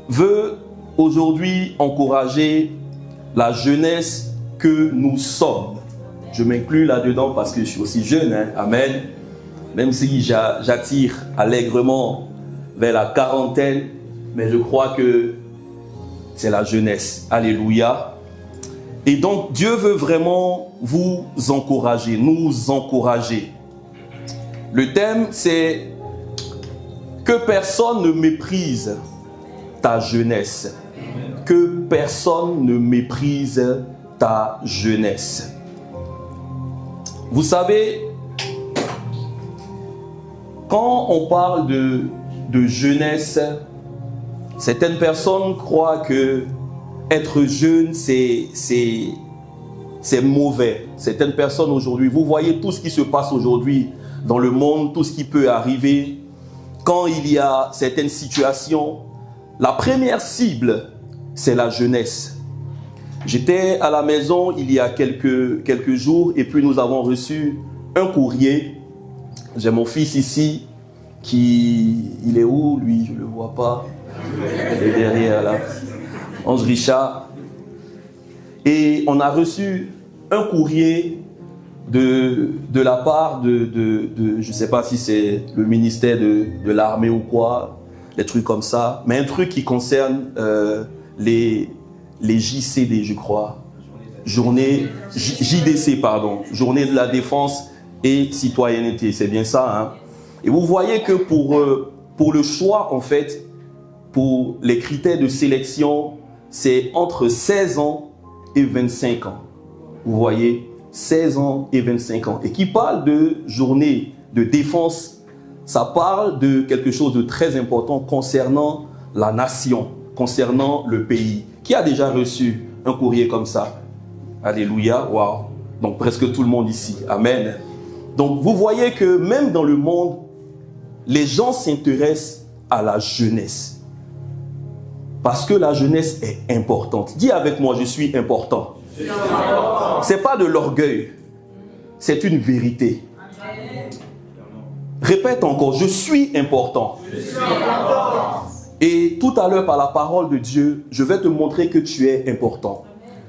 veut aujourd'hui encourager la jeunesse que nous sommes. Je m'inclus là-dedans parce que je suis aussi jeune, hein? Amen. Même si j'attire allègrement vers la quarantaine, mais je crois que c'est la jeunesse. Alléluia. Et donc, Dieu veut vraiment vous encourager, nous encourager. Le thème, c'est que personne ne méprise ta jeunesse. Que personne ne méprise ta jeunesse. Vous savez, quand on parle de jeunesse, certaines personnes croient que être jeune, c'est mauvais. Certaines personnes aujourd'hui, vous voyez tout ce qui se passe aujourd'hui dans le monde, tout ce qui peut arriver. Quand il y a certaines situations, la première cible, c'est la jeunesse. J'étais à la maison il y a quelques jours et puis nous avons reçu un courrier. J'ai mon fils ici il est où lui? Je ne le vois pas. Il est derrière là. Ange Richard. Et on a reçu un courrier de la part de je ne sais pas si c'est le ministère de l'armée ou quoi, des trucs comme ça, mais un truc qui concerne les JCD, je crois. JDC, pardon. Journée de la défense et citoyenneté, c'est bien ça, hein? Et vous voyez que pour le choix, en fait, pour les critères de sélection, c'est entre 16 ans et 25 ans. Vous voyez, 16 ans et 25 ans. Et qui parle de journée de défense, ça parle de quelque chose de très important concernant la nation, concernant le pays. Qui a déjà reçu un courrier comme ça? Alléluia, waouh. Donc presque tout le monde ici, amen. Donc vous voyez que même dans le monde, les gens s'intéressent à la jeunesse. Parce que la jeunesse est importante. Dis avec moi, je suis important. Ce n'est pas de l'orgueil, c'est une vérité. Répète encore, je suis important. Et tout à l'heure, par la parole de Dieu, je vais te montrer que tu es important.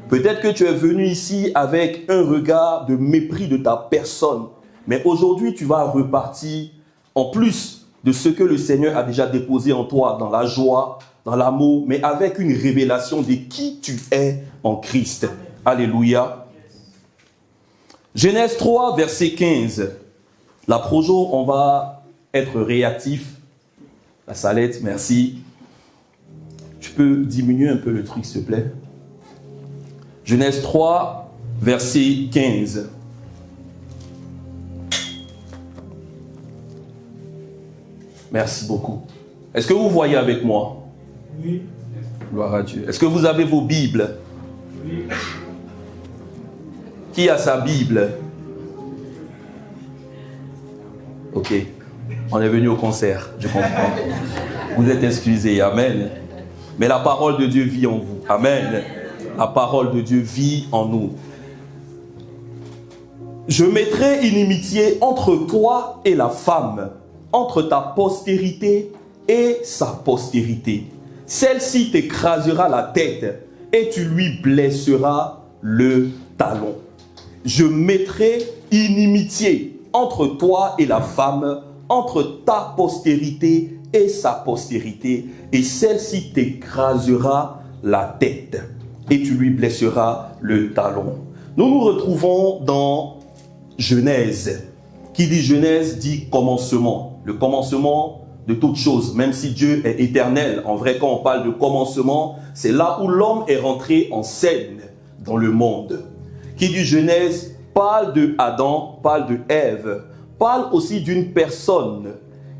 Peut-être que tu es venu ici avec un regard de mépris de ta personne. Mais aujourd'hui, tu vas repartir en plus de ce que le Seigneur a déjà déposé en toi, dans la joie, dans l'amour, mais avec une révélation de qui tu es en Christ. Alléluia. Genèse 3, verset 15. La projo, on va être réactif. La salette, merci. Tu peux diminuer un peu le truc, s'il te plaît. Genèse 3, verset 15. Merci beaucoup. Est-ce que vous voyez avec moi? Oui. Gloire à Dieu. Est-ce que vous avez vos Bibles? Oui. Qui a sa Bible? Ok. On est venu au concert, je comprends. Vous êtes excusés, amen. Mais la parole de Dieu vit en vous, amen. La parole de Dieu vit en nous. Je mettrai inimitié entre toi et la femme, entre ta postérité et sa postérité. Celle-ci t'écrasera la tête et tu lui blesseras le talon. Je mettrai inimitié entre toi et la femme, entre ta postérité et sa postérité, et celle-ci t'écrasera la tête et tu lui blesseras le talon. Nous nous retrouvons dans Genèse. Qui dit Genèse dit commencement. Le commencement de toute chose, même si Dieu est éternel. En vrai, quand on parle de commencement, c'est là où l'homme est rentré en scène dans le monde. Qui dit Genèse parle de Adam, parle de Ève, parle aussi d'une personne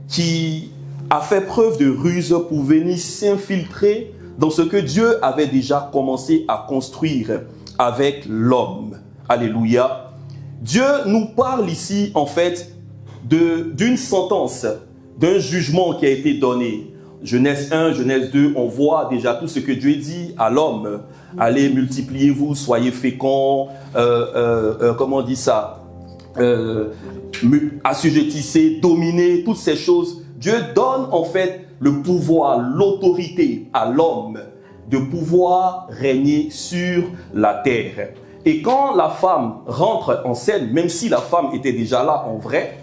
qui a fait preuve de ruse pour venir s'infiltrer dans ce que Dieu avait déjà commencé à construire avec l'homme. Alléluia. Dieu nous parle ici, en fait, d'une sentence, d'un jugement qui a été donné. Genèse 1, Genèse 2, on voit déjà tout ce que Dieu dit à l'homme. Allez, multipliez-vous, soyez féconds, comment on dit ça, assujettissez, dominez, toutes ces choses. Dieu donne en fait le pouvoir, l'autorité à l'homme de pouvoir régner sur la terre. Et quand la femme rentre en scène, même si la femme était déjà là en vrai,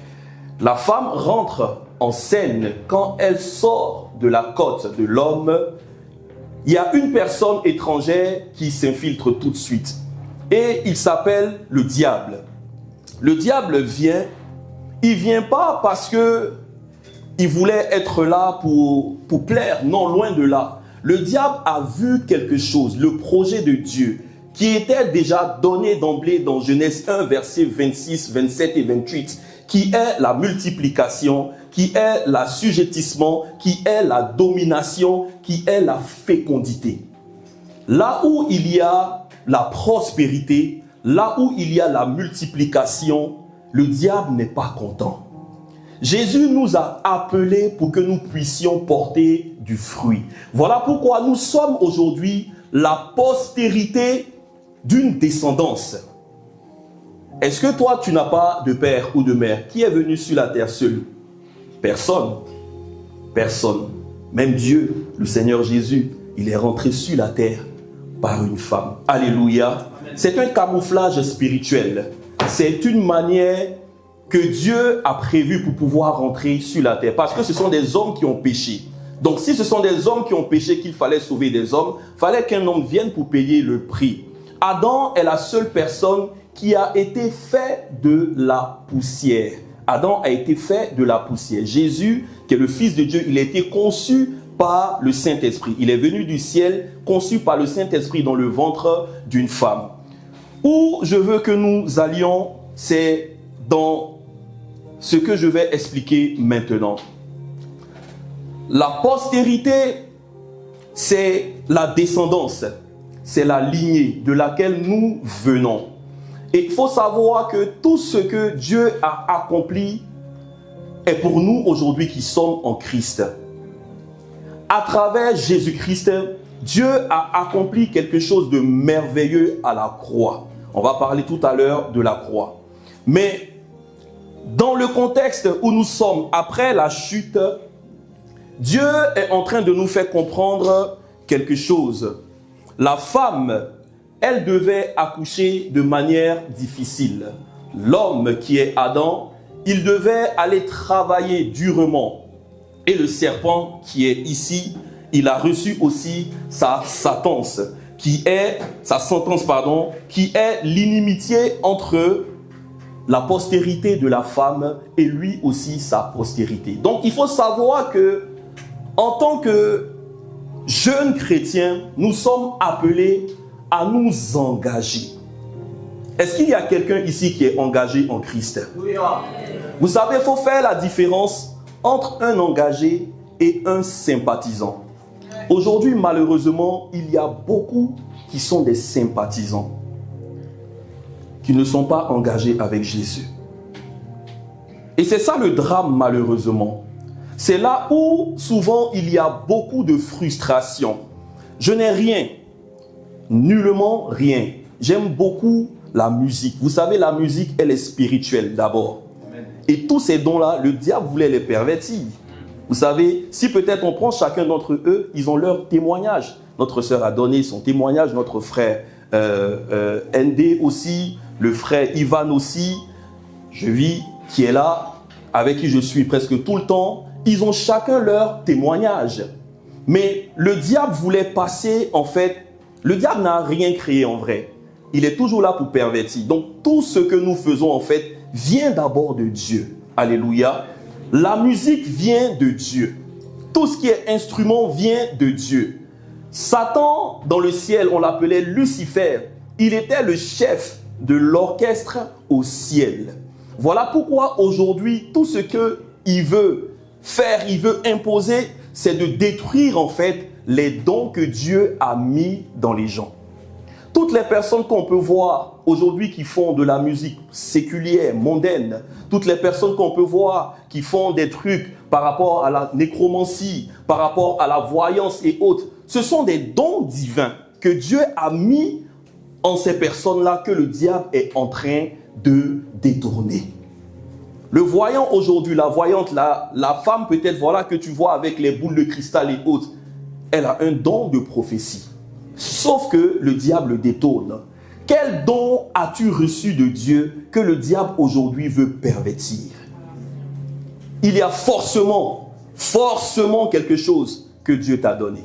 la femme rentre en scène quand elle sort de la côte de l'homme. Il y a une personne étrangère qui s'infiltre tout de suite. Et il s'appelle le diable. Le diable vient, il ne vient pas parce qu'il voulait être là pour plaire, non, loin de là. Le diable a vu quelque chose, le projet de Dieu, qui était déjà donné d'emblée dans Genèse 1, versets 26, 27 et 28, qui est la multiplication, qui est l'assujettissement, qui est la domination, qui est la fécondité. Là où il y a la prospérité, là où il y a la multiplication, le diable n'est pas content. Jésus nous a appelés pour que nous puissions porter du fruit. Voilà pourquoi nous sommes aujourd'hui la postérité d'une descendance. Est-ce que toi, tu n'as pas de père ou de mère? Qui est venu sur la terre seul? Personne. Personne. Même Dieu, le Seigneur Jésus, il est rentré sur la terre par une femme. Alléluia. C'est un camouflage spirituel. C'est une manière que Dieu a prévue pour pouvoir rentrer sur la terre. Parce que ce sont des hommes qui ont péché. Donc si ce sont des hommes qui ont péché, qu'il fallait sauver des hommes, il fallait qu'un homme vienne pour payer le prix. Adam est la seule personne qui a été fait de la poussière. Adam a été fait de la poussière. Jésus, qui est le Fils de Dieu, il a été conçu par le Saint-Esprit. Il est venu du ciel, conçu par le Saint-Esprit dans le ventre d'une femme. Où je veux que nous allions, c'est dans ce que je vais expliquer maintenant. La postérité, c'est la descendance, c'est la lignée de laquelle nous venons. Et il faut savoir que tout ce que Dieu a accompli est pour nous aujourd'hui qui sommes en Christ. À travers Jésus-Christ, Dieu a accompli quelque chose de merveilleux à la croix. On va parler tout à l'heure de la croix. Mais dans le contexte où nous sommes après la chute, Dieu est en train de nous faire comprendre quelque chose. La femme, elle devait accoucher de manière difficile. L'homme qui est Adam, il devait aller travailler durement. Et le serpent qui est ici, il a reçu aussi sa sentence, qui est l'inimitié entre la postérité de la femme et lui aussi sa postérité. Donc il faut savoir que en tant que jeunes chrétiens, nous sommes appelés à nous engager. Est-ce qu'il y a quelqu'un ici qui est engagé en Christ? Oui. Vous savez, il faut faire la différence entre un engagé et un sympathisant. Aujourd'hui, malheureusement, il y a beaucoup qui sont des sympathisants, qui ne sont pas engagés avec Jésus. Et c'est ça le drame, malheureusement. C'est là où souvent il y a beaucoup de frustration. Je n'ai rien, nullement rien. J'aime beaucoup la musique. Vous savez, la musique, elle est spirituelle d'abord. Et tous ces dons-là, le diable voulait les pervertir. Vous savez, si peut-être on prend chacun d'entre eux, ils ont leur témoignage. Notre sœur a donné son témoignage, notre frère Ndé aussi, le frère Ivan aussi, je vis, qui est là, avec qui je suis presque tout le temps. Ils ont chacun leur témoignage. Mais le diable voulait passer, en fait, le diable n'a rien créé en vrai. Il est toujours là pour pervertir. Donc tout ce que nous faisons, en fait, vient d'abord de Dieu. Alléluia. La musique vient de Dieu. Tout ce qui est instrument vient de Dieu. Satan, dans le ciel, on l'appelait Lucifer. Il était le chef de l'orchestre au ciel. Voilà pourquoi aujourd'hui, tout ce qu'il veut faire, il veut imposer, c'est de détruire en fait les dons que Dieu a mis dans les gens. Toutes les personnes qu'on peut voir aujourd'hui qui font de la musique séculière, mondaine, toutes les personnes qu'on peut voir qui font des trucs par rapport à la nécromancie, par rapport à la voyance et autres, ce sont des dons divins que Dieu a mis en ces personnes-là que le diable est en train de détourner. Le voyant aujourd'hui, la voyante, la femme peut-être voilà que tu vois avec les boules de cristal et autres, elle a un don de prophétie. Sauf que le diable détourne. Quel don as-tu reçu de Dieu que le diable aujourd'hui veut pervertir? Il y a forcément quelque chose que Dieu t'a donné.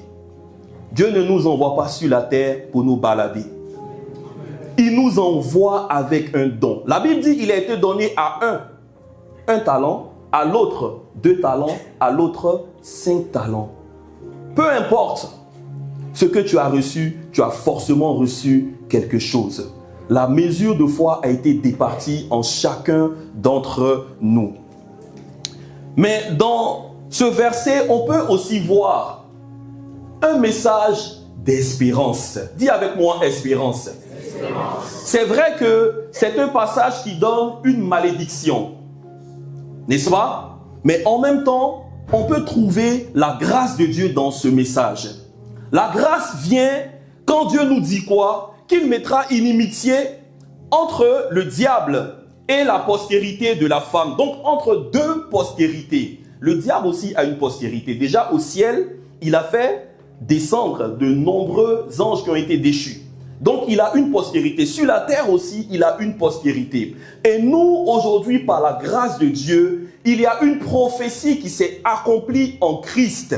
Dieu ne nous envoie pas sur la terre pour nous balader. Il nous envoie avec un don. La Bible dit qu'il a été donné à un talent, à l'autre 2 talents, à l'autre 5 talents. Peu importe ce que tu as reçu, tu as forcément reçu quelque chose. La mesure de foi a été départie en chacun d'entre nous. Mais dans ce verset, on peut aussi voir un message d'espérance. Dis avec moi espérance. C'est vrai que c'est un passage qui donne une malédiction, n'est-ce pas? Mais en même temps, on peut trouver la grâce de Dieu dans ce message. La grâce vient quand Dieu nous dit quoi? Qu'il mettra inimitié entre le diable et la postérité de la femme. Donc entre 2 postérités. Le diable aussi a une postérité. Déjà au ciel, il a fait descendre de nombreux anges qui ont été déchus. Donc il a une postérité. Sur la terre aussi, il a une postérité. Et nous, aujourd'hui, par la grâce de Dieu, il y a une prophétie qui s'est accomplie en Christ.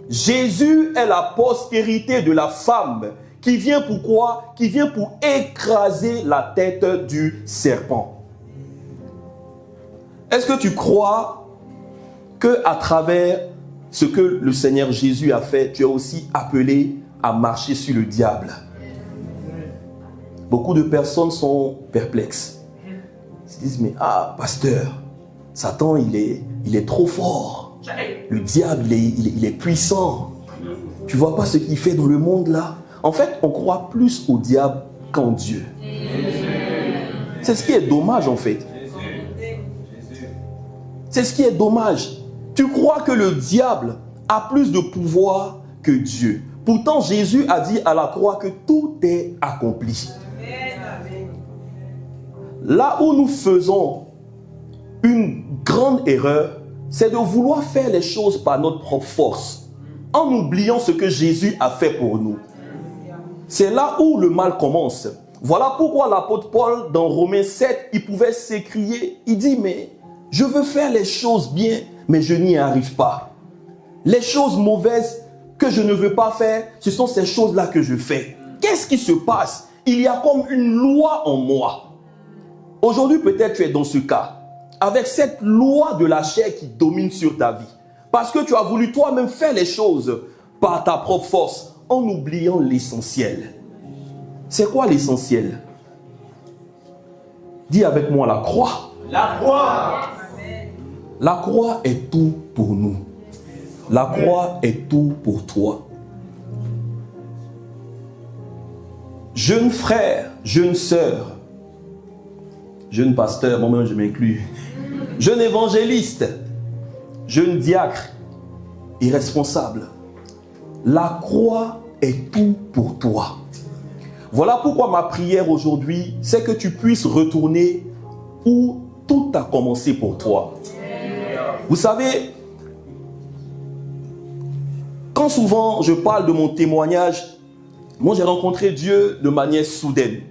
Jésus est la postérité de la femme qui vient pour quoi? Qui vient pour écraser la tête du serpent. Est-ce que tu crois qu'à travers ce que le Seigneur Jésus a fait, tu es aussi appelé à marcher sur le diable? Beaucoup de personnes sont perplexes. Ils se disent, mais pasteur, Satan, il est trop fort. Le diable, il est puissant. Tu vois pas ce qu'il fait dans le monde là? En fait, on croit plus au diable qu'en Dieu. C'est ce qui est dommage en fait. C'est ce qui est dommage. Tu crois que le diable a plus de pouvoir que Dieu. Pourtant, Jésus a dit à la croix que tout est accompli. Là où nous faisons une grande erreur, c'est de vouloir faire les choses par notre propre force, en oubliant ce que Jésus a fait pour nous. C'est là où le mal commence. Voilà pourquoi l'apôtre Paul, dans Romains 7, il pouvait s'écrier, il dit, mais je veux faire les choses bien, mais je n'y arrive pas. Les choses mauvaises que je ne veux pas faire, ce sont ces choses-là que je fais. Qu'est-ce qui se passe? Il y a comme une loi en moi. Aujourd'hui, peut-être tu es dans ce cas, avec cette loi de la chair qui domine sur ta vie. Parce que tu as voulu toi-même faire les choses par ta propre force, en oubliant l'essentiel. C'est quoi l'essentiel? Dis avec moi la croix. La croix. La croix est tout pour nous. La croix est tout pour toi. Jeune frère, jeune sœur, jeune pasteur, moi-même je m'inclus, jeune évangéliste, jeune diacre, irresponsable. La croix est tout pour toi. Voilà pourquoi ma prière aujourd'hui, c'est que tu puisses retourner où tout a commencé pour toi. Vous savez, quand souvent je parle de mon témoignage, moi j'ai rencontré Dieu de manière soudaine.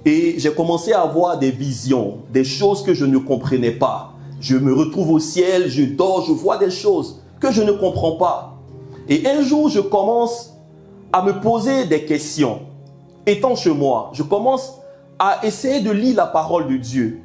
Et j'ai commencé à avoir des visions, des choses que je ne comprenais pas. Je me retrouve au ciel, je dors, je vois des choses que je ne comprends pas. Et un jour, je commence à me poser des questions. Étant chez moi, je commence à essayer de lire la parole de Dieu.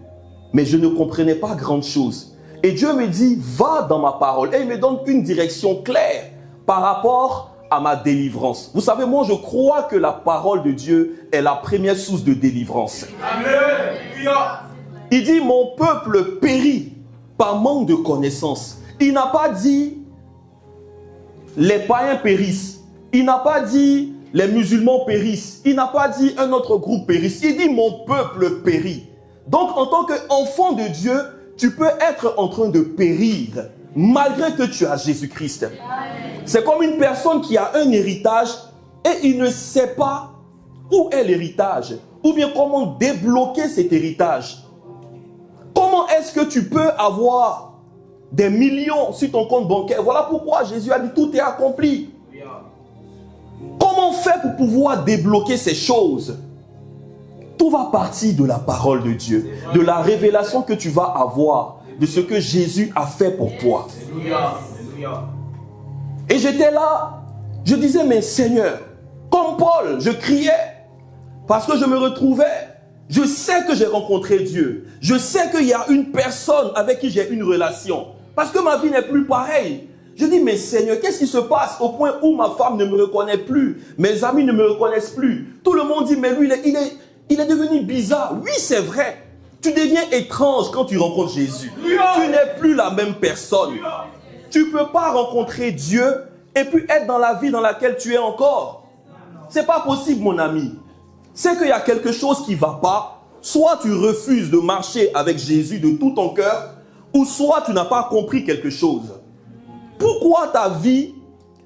Mais je ne comprenais pas grand chose. Et Dieu me dit, va dans ma parole. Et il me donne une direction claire par rapport à ma délivrance. Vous savez, moi, je crois que la parole de Dieu est la première source de délivrance. Amen. Il dit, mon peuple périt par manque de connaissance. Il n'a pas dit, les païens périssent. Il n'a pas dit, les musulmans périssent. Il n'a pas dit, un autre groupe périsse. Il dit, mon peuple périt. Donc, en tant qu'enfant de Dieu, tu peux être en train de périr, malgré que tu as Jésus-Christ. C'est comme une personne qui a un héritage et il ne sait pas où est l'héritage, ou bien comment débloquer cet héritage. Comment Comment est-ce que tu peux avoir des millions sur ton compte bancaire? Voilà pourquoi Jésus a dit tout est accompli. Comment faire pour pouvoir débloquer ces choses? Tout va partir de la parole de Dieu, de la révélation que tu vas avoir, de ce que Jésus a fait pour toi. Et j'étais là, je disais, mais Seigneur, comme Paul, je criais, parce que je me retrouvais. Je sais que j'ai rencontré Dieu. Je sais qu'il y a une personne avec qui j'ai une relation. Parce que ma vie n'est plus pareille. Je dis, mais Seigneur, qu'est-ce qui se passe au point où ma femme ne me reconnaît plus? Mes amis ne me reconnaissent plus. Tout le monde dit, mais lui, il est devenu bizarre. Oui, c'est vrai. Tu deviens étrange quand tu rencontres Jésus. Tu n'es plus la même personne. Tu ne peux pas rencontrer Dieu et puis être dans la vie dans laquelle tu es encore. Ce n'est pas possible, mon ami. C'est qu'il y a quelque chose qui ne va pas. Soit tu refuses de marcher avec Jésus de tout ton cœur, ou soit tu n'as pas compris quelque chose. Pourquoi ta vie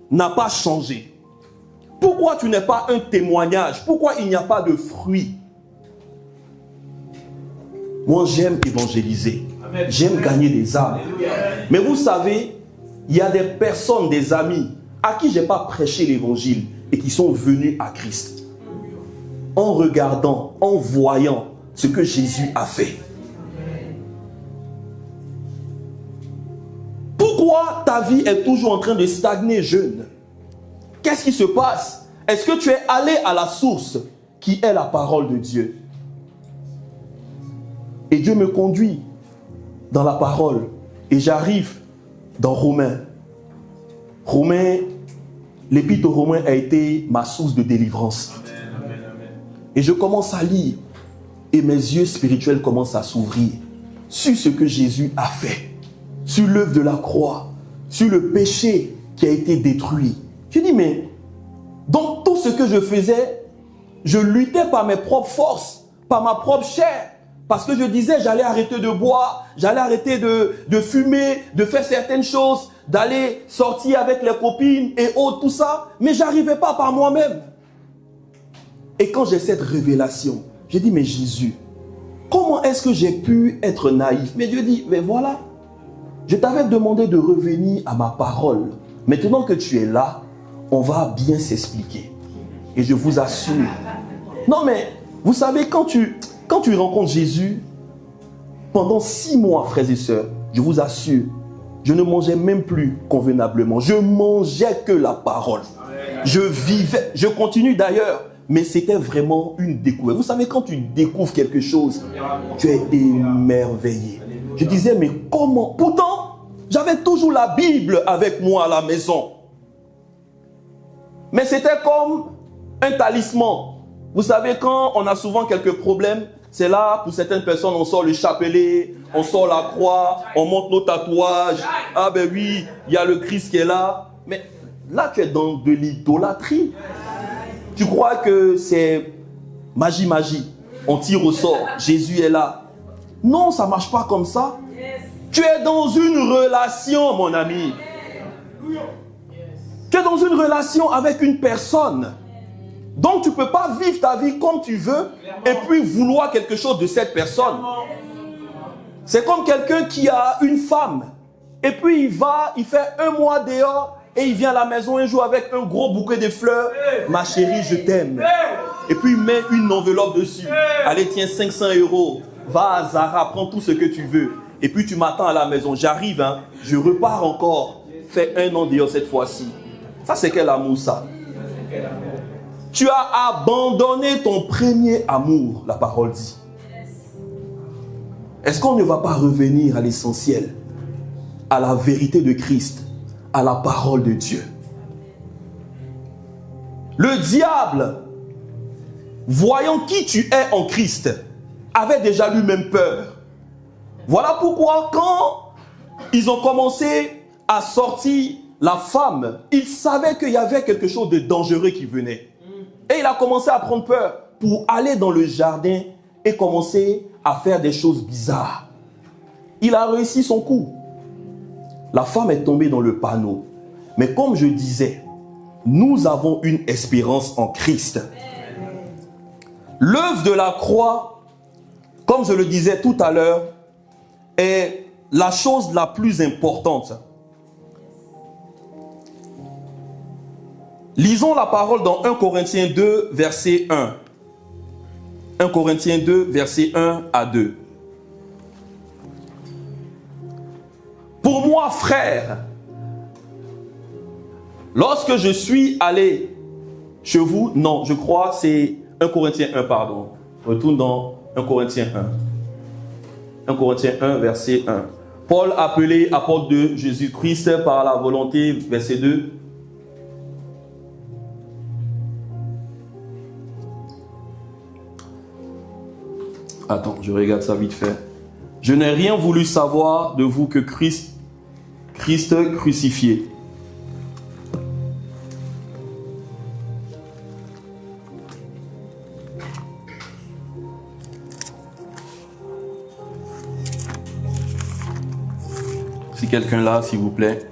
n'a pas changé? Pourquoi tu n'es pas un témoignage? Pourquoi il n'y a pas de fruits? Moi, j'aime évangéliser. J'aime gagner des âmes. Mais vous savez, il y a des personnes, des amis, à qui je n'ai pas prêché l'évangile et qui sont venus à Christ. En regardant, en voyant ce que Jésus a fait. Pourquoi ta vie est toujours en train de stagner, jeune? Qu'est-ce qui se passe? Est-ce que tu es allé à la source qui est la parole de Dieu? Et Dieu me conduit dans la parole. Et j'arrive dans Romains. L'épître aux Romains a été ma source de délivrance. Et je commence à lire. Et mes yeux spirituels commencent à s'ouvrir sur ce que Jésus a fait. Sur l'œuvre de la croix. Sur le péché qui a été détruit. Je dis, mais donc tout ce que je faisais, je luttais par mes propres forces, par ma propre chair. Parce que je disais, j'allais arrêter de boire, j'allais arrêter de fumer, de faire certaines choses, d'aller sortir avec les copines et autres, tout ça. Mais je n'arrivais pas par moi-même. Et quand j'ai cette révélation, j'ai dit, mais Jésus, comment est-ce que j'ai pu être naïf? Mais Dieu dit, mais voilà, je t'avais demandé de revenir à ma parole. Maintenant que tu es là, on va bien s'expliquer. Et je vous assure. Non mais, vous savez, quand tu rencontres Jésus, pendant 6 mois, frères et sœurs, je vous assure, je ne mangeais même plus convenablement. Je mangeais que la parole. Je vivais, je continue d'ailleurs. Mais c'était vraiment une découverte. Vous savez, quand tu découvres quelque chose, tu es émerveillé. Je disais, mais comment? Pourtant, j'avais toujours la Bible avec moi à la maison. Mais c'était comme un talisman. Vous savez, quand on a souvent quelques problèmes, c'est là, pour certaines personnes, on sort le chapelet, on sort la croix, on monte nos tatouages. Ah ben oui, il y a le Christ qui est là. Mais là, tu es dans de l'idolâtrie. Tu crois que c'est magie. On tire au sort. Jésus est là. Non, ça ne marche pas comme ça. Tu es dans une relation, mon ami. Tu es dans une relation avec une personne. Donc, tu ne peux pas vivre ta vie comme tu veux et puis vouloir quelque chose de cette personne. C'est comme quelqu'un qui a une femme et puis il fait 1 mois dehors. Et il vient à la maison un jour avec un gros bouquet de fleurs. Ma chérie, je t'aime. Et puis il met une enveloppe dessus. Allez, tiens, 500 €. Va à Zara, prends tout ce que tu veux. Et puis tu m'attends à la maison. J'arrive, je repars encore. Fais 1 an dehors cette fois-ci. Ça, c'est quel amour, ça? Tu as abandonné ton premier amour, la parole dit. Est-ce qu'on ne va pas revenir à l'essentiel, à la vérité de Christ, à la parole de Dieu? Le diable, voyant qui tu es en Christ, avait déjà lui-même peur. Voilà pourquoi quand ils ont commencé à sortir la femme, il savait qu'il y avait quelque chose de dangereux qui venait. Et il a commencé à prendre peur pour aller dans le jardin et commencer à faire des choses bizarres. Il a réussi son coup. La femme est tombée dans le panneau. Mais comme je disais, nous avons une espérance en Christ. L'œuvre de la croix, comme je le disais tout à l'heure, est la chose la plus importante. Lisons la parole dans 1 Corinthiens 2, verset 1. 1 Corinthiens 2, verset 1 à 2. Pour moi, frère, lorsque je suis allé chez vous, non, je crois c'est 1 Corinthiens 1, pardon. Retourne dans 1 Corinthiens 1. 1 Corinthiens 1, verset 1. Paul, appelé apôtre de Jésus-Christ par la volonté, verset 2. Attends, je regarde ça vite fait. Je n'ai rien voulu savoir de vous que Christ crucifié. Si quelqu'un là, s'il vous plaît.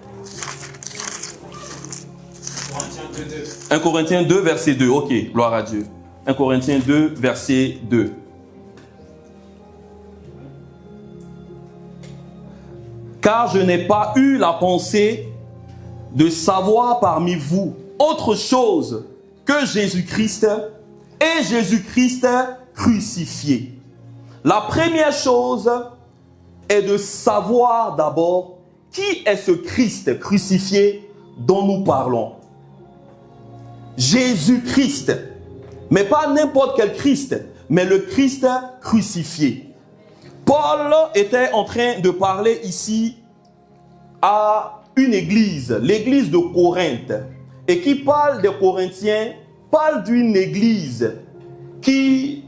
1 Corinthiens 2, verset 2. Ok, gloire à Dieu. 1 Corinthiens 2, verset 2. Car je n'ai pas eu la pensée de savoir parmi vous autre chose que Jésus-Christ et Jésus-Christ crucifié. La première chose est de savoir d'abord qui est ce Christ crucifié dont nous parlons. Jésus-Christ, mais pas n'importe quel Christ, mais le Christ crucifié. Paul était en train de parler ici à une église, l'église de Corinthe. Et qui parle des Corinthiens, parle d'une église qui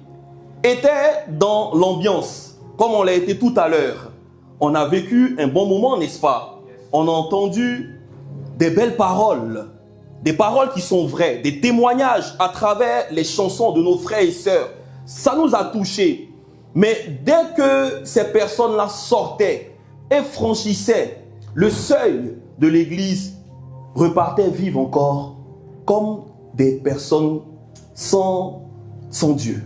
était dans l'ambiance, comme on l'a été tout à l'heure. On a vécu un bon moment, n'est-ce pas? On a entendu des belles paroles, des paroles qui sont vraies, des témoignages à travers les chansons de nos frères et sœurs. Ça nous a touchés. Mais dès que ces personnes-là sortaient et franchissaient le seuil de l'église, repartaient vivre encore comme des personnes sans Dieu.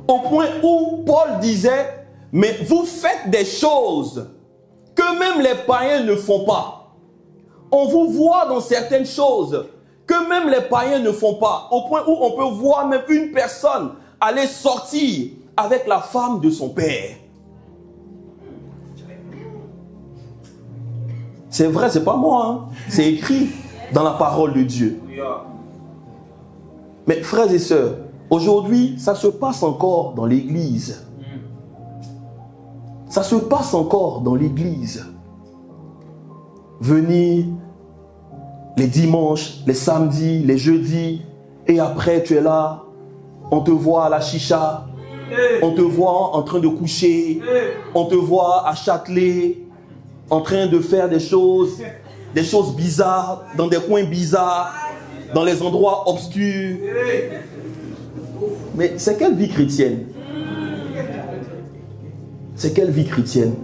Au point où Paul disait, mais vous faites des choses que même les païens ne font pas. On vous voit dans certaines choses que même les païens ne font pas. Au point où on peut voir même une personne aller sortir avec la femme de son père. C'est vrai, c'est pas moi, hein. C'est écrit dans la parole de Dieu. Mais frères et sœurs, aujourd'hui, ça se passe encore dans l'église. Ça se passe encore dans l'église. Venir les dimanches, les samedis, les jeudis, et après tu es là, on te voit à la chicha, on te voit en train de coucher, on te voit à Châtelet, en train de faire des choses bizarres, dans des coins bizarres, dans les endroits obscurs. Mais c'est quelle vie chrétienne? C'est quelle vie chrétienne?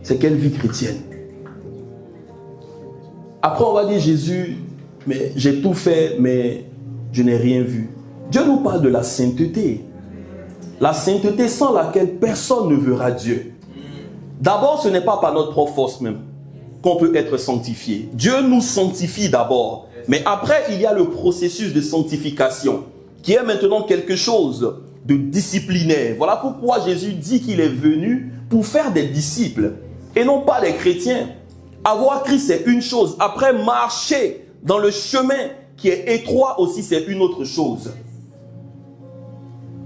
C'est quelle vie chrétienne? Après on va dire Jésus, mais j'ai tout fait, mais je n'ai rien vu. Dieu nous parle de la sainteté. La sainteté sans laquelle personne ne verra Dieu. D'abord, ce n'est pas par notre propre force même qu'on peut être sanctifié. Dieu nous sanctifie d'abord. Mais après, il y a le processus de sanctification qui est maintenant quelque chose de disciplinaire. Voilà pourquoi Jésus dit qu'il est venu pour faire des disciples et non pas des chrétiens. Avoir Christ, c'est une chose. Après, marcher dans le chemin qui est étroit aussi, c'est une autre chose.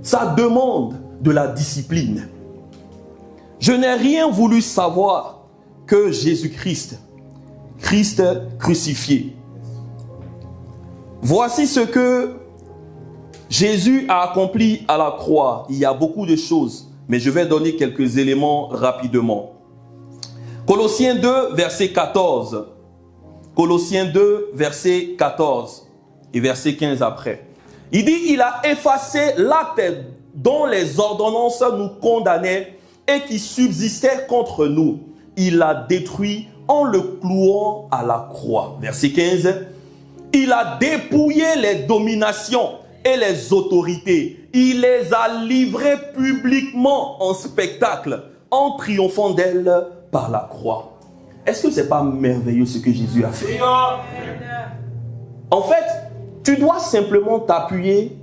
Ça demande de la discipline. Je n'ai rien voulu savoir que Jésus-Christ, Christ crucifié. Voici ce que Jésus a accompli à la croix. Il y a beaucoup de choses, mais je vais donner quelques éléments rapidement. Colossiens 2, verset 14. Colossiens 2, verset 14 et verset 15 après. Il dit, il a effacé l'acte dont les ordonnances nous condamnaient et qui subsistait contre nous. Il l'a détruit en le clouant à la croix. Verset 15. Il a dépouillé les dominations et les autorités. Il les a livrées publiquement en spectacle, en triomphant d'elles par la croix. Est-ce que ce n'est pas merveilleux ce que Jésus a fait? En fait, tu dois simplement t'appuyer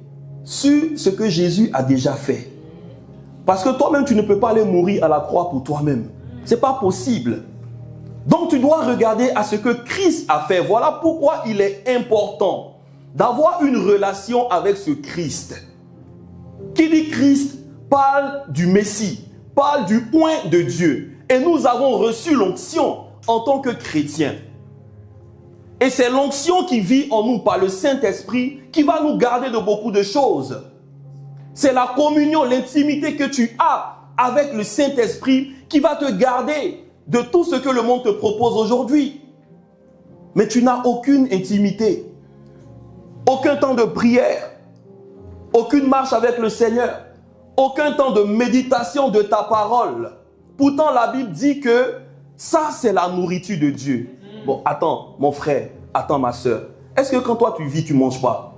sur ce que Jésus a déjà fait. Parce que toi-même, tu ne peux pas aller mourir à la croix pour toi-même. Ce n'est pas possible. Donc, tu dois regarder à ce que Christ a fait. Voilà pourquoi il est important d'avoir une relation avec ce Christ. Qui dit Christ parle du Messie, parle du oint de Dieu. Et nous avons reçu l'onction en tant que chrétiens. Et c'est l'onction qui vit en nous par le Saint-Esprit qui va nous garder de beaucoup de choses. C'est la communion, l'intimité que tu as avec le Saint-Esprit qui va te garder de tout ce que le monde te propose aujourd'hui. Mais tu n'as aucune intimité, aucun temps de prière, aucune marche avec le Seigneur, aucun temps de méditation de ta parole. Pourtant, la Bible dit que ça, c'est la nourriture de Dieu. Bon, attends, mon frère, attends, ma soeur. Est-ce que quand toi tu vis, tu ne manges pas?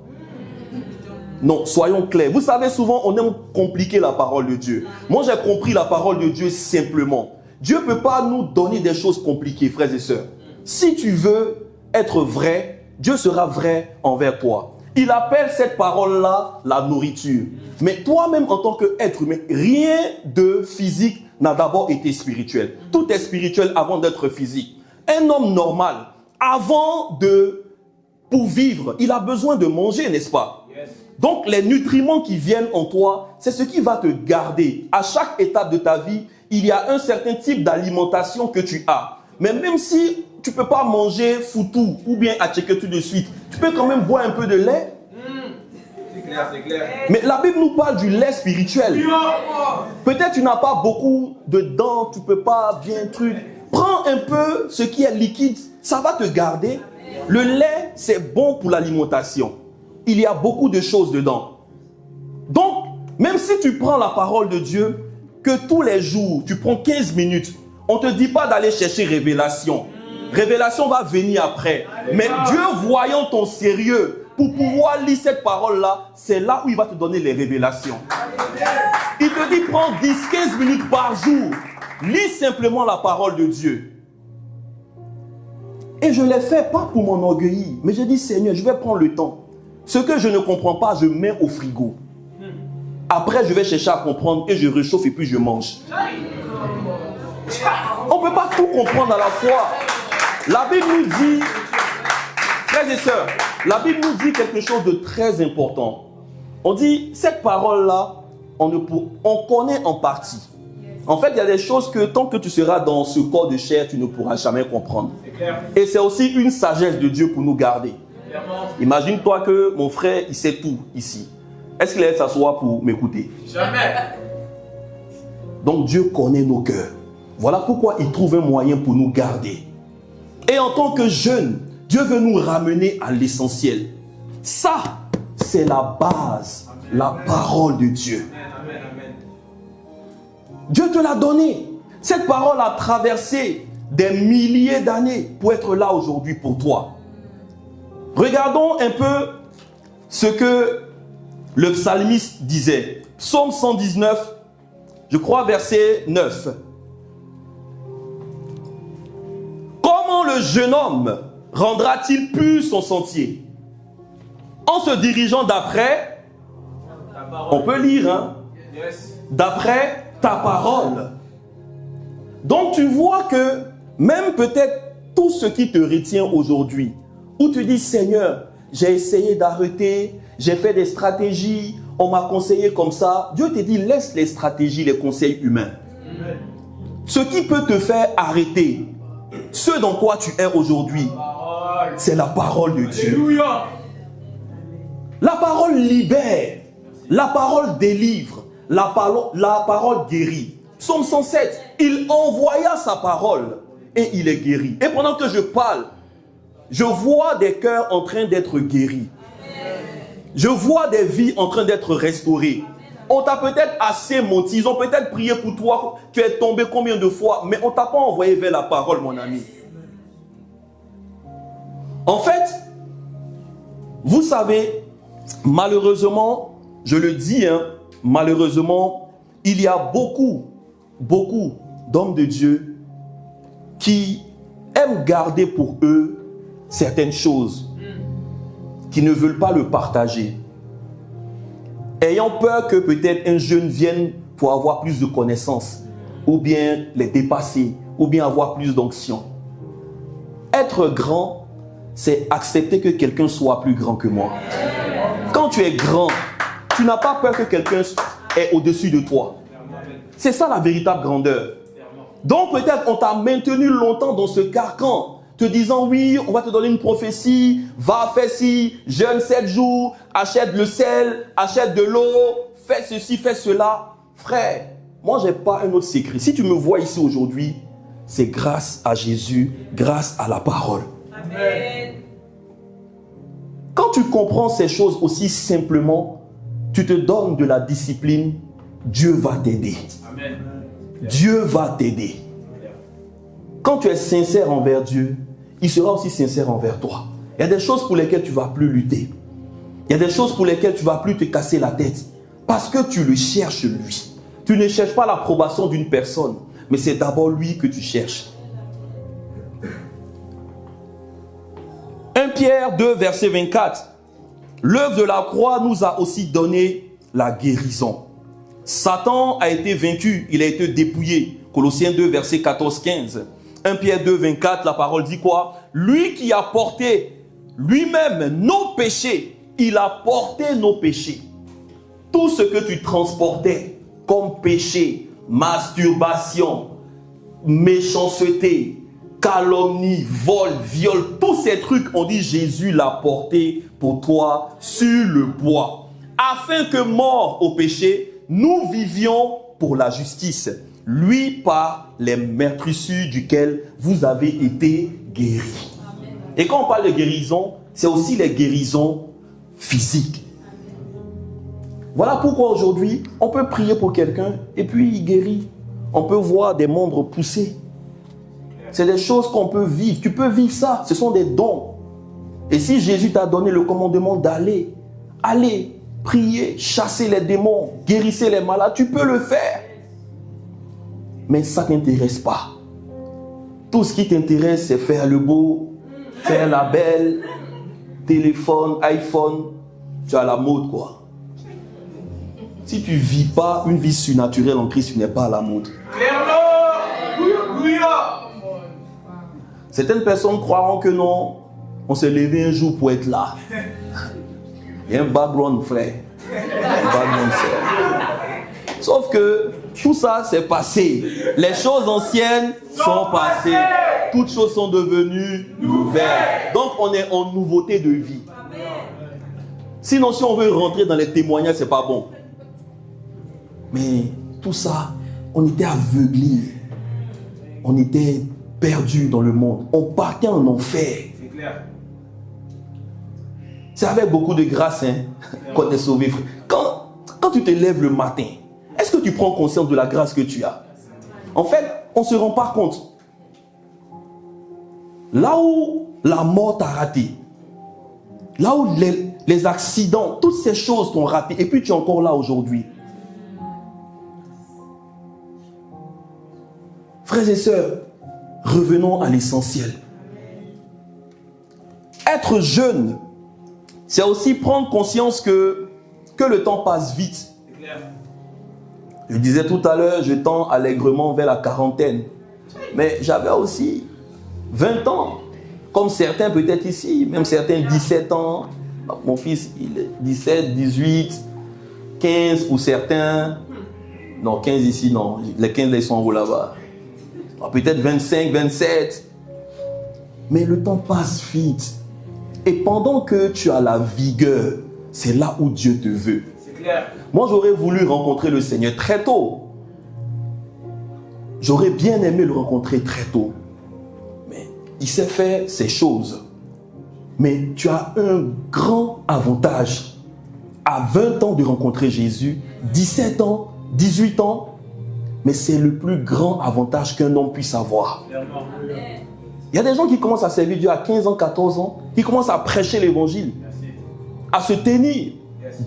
Non, soyons clairs. Vous savez, souvent, on aime compliquer la parole de Dieu. Moi, j'ai compris la parole de Dieu simplement. Dieu ne peut pas nous donner des choses compliquées, frères et sœurs. Si tu veux être vrai, Dieu sera vrai envers toi. Il appelle cette parole-là la nourriture. Mais toi-même, en tant qu'être humain, rien de physique n'a d'abord été spirituel. Tout est spirituel avant d'être physique. Un homme normal, pour vivre, il a besoin de manger, n'est-ce pas? Yes. Donc, les nutriments qui viennent en toi, c'est ce qui va te garder. À chaque étape de ta vie, il y a un certain type d'alimentation que tu as. Mais même si tu ne peux pas manger foutou ou bien attiquer tout de suite, tu peux quand même boire un peu de lait. C'est clair, c'est clair. Mais la Bible nous parle du lait spirituel. Peut-être tu n'as pas beaucoup de dents, tu ne peux pas bien truc. Prends un peu ce qui est liquide, ça va te garder. Le lait, c'est bon pour l'alimentation. Il y a beaucoup de choses dedans. Donc, même si tu prends la parole de Dieu, que tous les jours, tu prends 15 minutes, on ne te dit pas d'aller chercher révélation. Révélation va venir après. Mais Dieu, voyant ton sérieux, pour pouvoir lire cette parole-là, c'est là où il va te donner les révélations. Il te dit, prends 10-15 minutes par jour. Lis simplement la parole de Dieu. Et je l'ai fait pas pour m'enorgueillir, mais j'ai dit, Seigneur, je vais prendre le temps. Ce que je ne comprends pas, je mets au frigo. Après, je vais chercher à comprendre et je réchauffe et puis je mange. On ne peut pas tout comprendre à la fois. La Bible nous dit, frères et sœurs, la Bible nous dit quelque chose de très important. On dit, cette parole-là, on connaît en partie. En fait, il y a des choses que tant que tu seras dans ce corps de chair, tu ne pourras jamais comprendre. Et c'est aussi une sagesse de Dieu pour nous garder. Imagine-toi que mon frère, il sait tout ici. Est-ce qu'il allait s'asseoir pour m'écouter? Jamais. Donc Dieu connaît nos cœurs. Voilà pourquoi il trouve un moyen pour nous garder. Et en tant que jeunes, Dieu veut nous ramener à l'essentiel. Ça, c'est la base, la parole de Dieu. Amen, amen. Dieu te l'a donné. Cette parole a traversé des milliers d'années pour être là aujourd'hui pour toi. Regardons un peu ce que le psalmiste disait. Psaume 119, je crois verset 9. Comment le jeune homme rendra-t-il pur son sentier? En se dirigeant d'après, on peut lire, hein? D'après ta parole. Donc tu vois que même peut-être tout ce qui te retient aujourd'hui, où tu dis, Seigneur, j'ai essayé d'arrêter, j'ai fait des stratégies, on m'a conseillé comme ça. Dieu te dit, laisse les stratégies, les conseils humains. Amen. Ce qui peut te faire arrêter, ce dans quoi tu es aujourd'hui, c'est la parole de Dieu. Alléluia. La parole libère, la parole délivre, la parole guérit. Psaume 107, il envoya sa parole et il est guéri. Et pendant que je parle, je vois des cœurs en train d'être guéris. Je vois des vies en train d'être restaurées. On t'a peut-être assez menti, ils ont peut-être prié pour toi, tu es tombé combien de fois, mais on ne t'a pas envoyé vers la parole, mon ami. En fait, vous savez, Malheureusement, je le dis, malheureusement, il y a beaucoup d'hommes de Dieu qui aiment garder pour eux certaines choses, qui ne veulent pas le partager, ayant peur que peut-être un jeune vienne pour avoir plus de connaissances, ou bien les dépasser, ou bien avoir plus d'onction. Être grand, c'est accepter que quelqu'un soit plus grand que moi. Quand tu es grand, tu n'as pas peur que quelqu'un est au-dessus de toi. C'est ça la véritable grandeur. Donc peut-être on t'a maintenu longtemps dans ce carcan, te disant oui, on va te donner une prophétie, va, fais ci, jeûne 7 jours, achète le sel, achète de l'eau, fais ceci, fais cela. Frère, moi j'ai pas un autre secret. Si tu me vois ici aujourd'hui, c'est grâce à Jésus, grâce à la parole. Amen. Quand tu comprends ces choses aussi simplement, tu te donnes de la discipline, Dieu va t'aider. Amen. Dieu va t'aider. Quand tu es sincère envers Dieu, il sera aussi sincère envers toi. Il y a des choses pour lesquelles tu ne vas plus lutter. Il y a des choses pour lesquelles tu ne vas plus te casser la tête. Parce que tu le cherches lui. Tu ne cherches pas l'approbation d'une personne, mais c'est d'abord lui que tu cherches. 1 Pierre 2, verset 24. L'œuvre de la croix nous a aussi donné la guérison. Satan a été vaincu, il a été dépouillé. Colossiens 2, verset 14-15. 1 Pierre 2, 24, la parole dit quoi? Lui qui a porté lui-même nos péchés, il a porté nos péchés. Tout ce que tu transportais comme péché, masturbation, méchanceté, calomnie, vol, viol, tous ces trucs, on dit Jésus l'a porté pour toi sur le bois. Afin que mort au péché, nous vivions pour la justice. Lui par les meurtrissures duquel vous avez été guéris. Amen. Et quand on parle de guérison, c'est aussi les guérisons physiques. Voilà pourquoi aujourd'hui, on peut prier pour quelqu'un et puis il guérit. On peut voir des membres pousser. C'est des choses qu'on peut vivre. Tu peux vivre ça. Ce sont des dons. Et si Jésus t'a donné le commandement d'aller, allez, prier, chasser les démons, guérissez les malades, tu peux le faire. Mais ça ne t'intéresse pas. Tout ce qui t'intéresse, c'est faire le beau, faire la belle, téléphone, iPhone. Tu as la mode, quoi. Si tu ne vis pas une vie surnaturelle en Christ, tu n'es pas à la mode. Certaines personnes croiront que non, on s'est levé un jour pour être là. Il y a un background, frère. Un background, frère. Sauf que tout ça, c'est passé. Les choses anciennes sont passées. Toutes choses sont devenues nouvelles. Donc, on est en nouveauté de vie. Sinon, si on veut rentrer dans les témoignages, c'est pas bon. Mais tout ça, on était aveuglés. On était perdus dans le monde. On partait en enfer. C'est clair. C'est avec beaucoup de grâce qu'on est sauvé. Quand tu te lèves le matin, est-ce que tu prends conscience de la grâce que tu as? En fait, on ne se rend pas compte. Là où la mort t'a raté, là où les accidents, toutes ces choses t'ont raté, et puis tu es encore là aujourd'hui. Frères et sœurs, revenons à l'essentiel. Être jeune, c'est aussi prendre conscience que le temps passe vite. Je disais tout à l'heure, je tends allègrement vers la quarantaine. Mais j'avais aussi 20 ans, comme certains peut-être ici, même certains 17 ans. Mon fils, il est 17, 18, 15 pour certains. Non, 15 ici, non. Les 15, ils sont en haut là-bas. Peut-être 25, 27. Mais le temps passe vite. Et pendant que tu as la vigueur, c'est là où Dieu te veut. C'est clair. Moi, j'aurais voulu rencontrer le Seigneur très tôt. J'aurais bien aimé le rencontrer très tôt. Mais il sait faire ces choses. Mais tu as un grand avantage. À 20 ans de rencontrer Jésus, 17 ans, 18 ans, mais c'est le plus grand avantage qu'un homme puisse avoir. Il y a des gens qui commencent à servir Dieu à 15 ans, 14 ans, qui commencent à prêcher l'évangile. à se tenir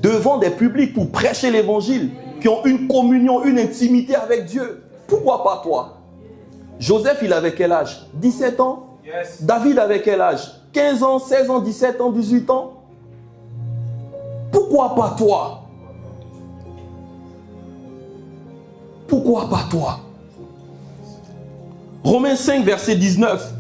devant des publics pour prêcher l'évangile, qui ont une communion, une intimité avec Dieu. Pourquoi pas toi? Joseph, il avait quel âge? 17 ans. Yes. David avait quel âge? 15 ans, 16 ans, 17 ans, 18 ans. Pourquoi pas toi? Pourquoi pas toi? Romains 5, verset 19.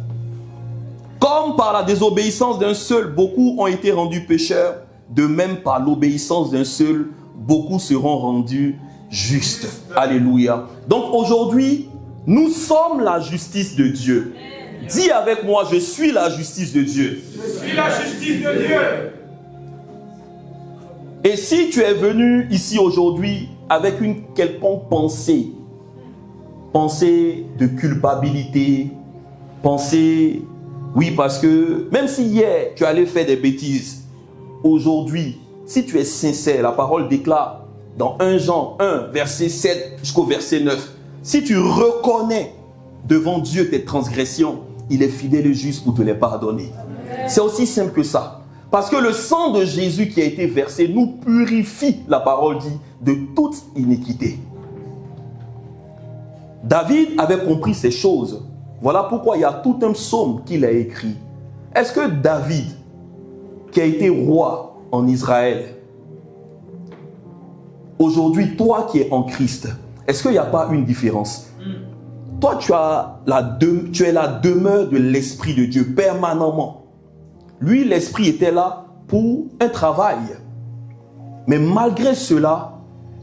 Comme par la désobéissance d'un seul, beaucoup ont été rendus pécheurs, de même par l'obéissance d'un seul, beaucoup seront rendus justes. Alléluia. Donc aujourd'hui, nous sommes la justice de Dieu. Dis avec moi, je suis la justice de Dieu. Je suis la justice de Dieu. Et si tu es venu ici aujourd'hui avec une quelconque pensée de culpabilité, pensée, oui, parce que même si hier tu allais faire des bêtises, aujourd'hui, si tu es sincère, la parole déclare dans 1 Jean 1, verset 7 jusqu'au verset 9, si tu reconnais devant Dieu tes transgressions, il est fidèle et juste pour te les pardonner. C'est aussi simple que ça. Parce que le sang de Jésus qui a été versé nous purifie, la parole dit, de toute iniquité. David avait compris ces choses. Voilà pourquoi il y a tout un psaume qu'il a écrit. Est-ce que David, qui a été roi en Israël, aujourd'hui, toi qui es en Christ, est-ce qu'il n'y a pas une différence? Toi, tu es la demeure de l'Esprit de Dieu permanemment. Lui, l'Esprit était là pour un travail. Mais malgré cela,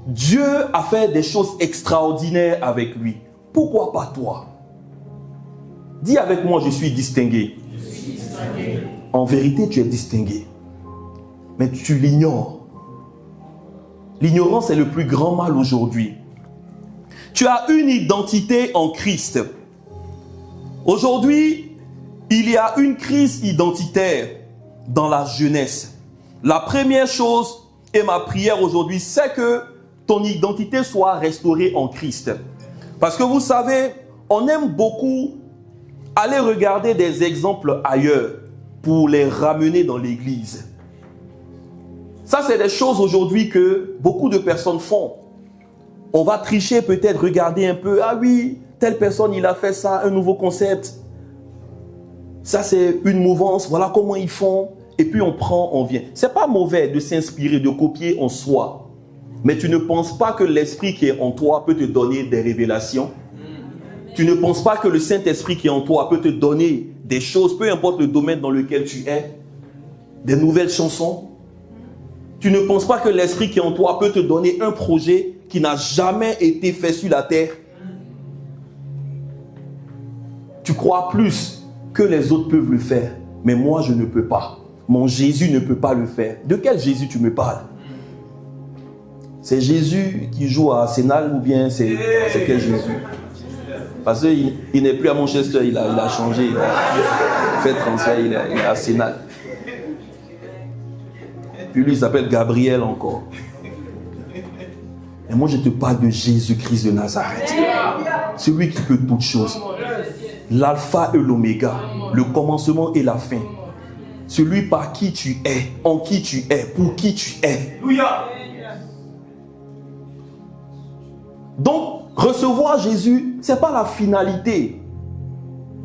Dieu a fait des choses extraordinaires avec lui. Pourquoi pas toi? Dis avec moi, je suis distingué. Je suis distingué. En vérité, tu es distingué. Mais tu l'ignores. L'ignorance est le plus grand mal aujourd'hui. Tu as une identité en Christ. Aujourd'hui, il y a une crise identitaire dans la jeunesse. La première chose, et ma prière aujourd'hui, c'est que ton identité soit restaurée en Christ. Parce que vous savez, on aime beaucoup aller regarder des exemples ailleurs pour les ramener dans l'église. Ça, c'est des choses aujourd'hui que beaucoup de personnes font. On va tricher peut-être, regarder un peu. Ah oui, telle personne, il a fait ça, un nouveau concept. Ça, c'est une mouvance. Voilà comment ils font. Et puis, on prend, on vient. C'est pas mauvais de s'inspirer, de copier en soi. Mais tu ne penses pas que l'esprit qui est en toi peut te donner des révélations. Tu ne penses pas que le Saint-Esprit qui est en toi peut te donner des choses, peu importe le domaine dans lequel tu es, des nouvelles chansons. Tu ne penses pas que l'Esprit qui est en toi peut te donner un projet qui n'a jamais été fait sur la terre. Tu crois plus que les autres peuvent le faire, mais moi je ne peux pas. Mon Jésus ne peut pas le faire. De quel Jésus tu me parles? C'est Jésus qui joue à Arsenal ou bien c'est quel Jésus? Parce qu'il n'est plus à Manchester, il a changé, il a fait transfert, il est à Arsenal. Puis lui, il s'appelle Gabriel encore. Et moi, je te parle de Jésus-Christ de Nazareth. Celui qui peut toutes choses. L'alpha et l'oméga. Le commencement et la fin. Celui par qui tu es, en qui tu es, pour qui tu es. Donc, recevoir Jésus, ce n'est pas la finalité.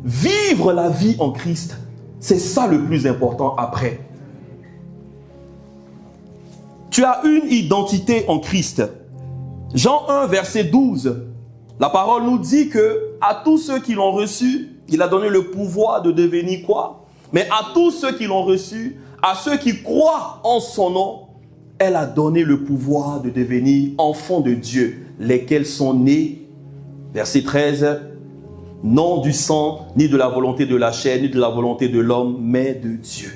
Vivre la vie en Christ, c'est ça le plus important après. Tu as une identité en Christ. Jean 1, verset 12. La parole nous dit que à tous ceux qui l'ont reçu, il a donné le pouvoir de devenir quoi? Mais à tous ceux qui l'ont reçu, à ceux qui croient en son nom, elle a donné le pouvoir de devenir enfants de Dieu, lesquels sont nés, verset 13, non du sang, ni de la volonté de la chair, ni de la volonté de l'homme, mais de Dieu.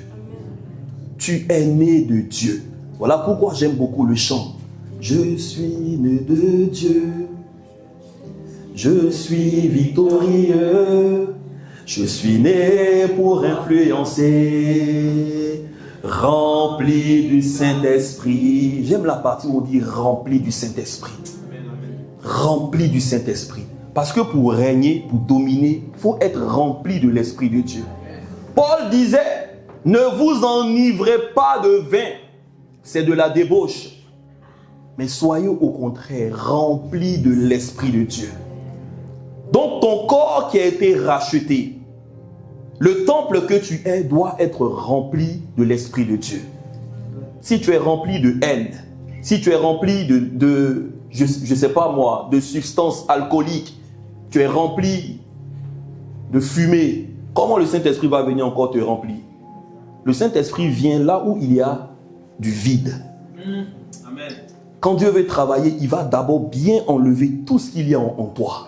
Tu es né de Dieu. Voilà pourquoi j'aime beaucoup le chant. Je suis né de Dieu, je suis victorieux, je suis né pour influencer, rempli du Saint-Esprit. J'aime la partie où on dit rempli du Saint-Esprit. Rempli du Saint-Esprit. Parce que pour régner, pour dominer, il faut être rempli de l'Esprit de Dieu. Paul disait, ne vous enivrez pas de vin, c'est de la débauche. Mais soyez au contraire remplis de l'Esprit de Dieu. Donc ton corps qui a été racheté, le temple que tu es doit être rempli de l'Esprit de Dieu. Si tu es rempli de haine, si tu es rempli je ne sais pas moi, de substances alcooliques, tu es rempli de fumée, comment le Saint-Esprit va venir encore te remplir? Le Saint-Esprit vient là où il y a du vide. Amen. Quand Dieu veut travailler, il va d'abord bien enlever tout ce qu'il y a en toi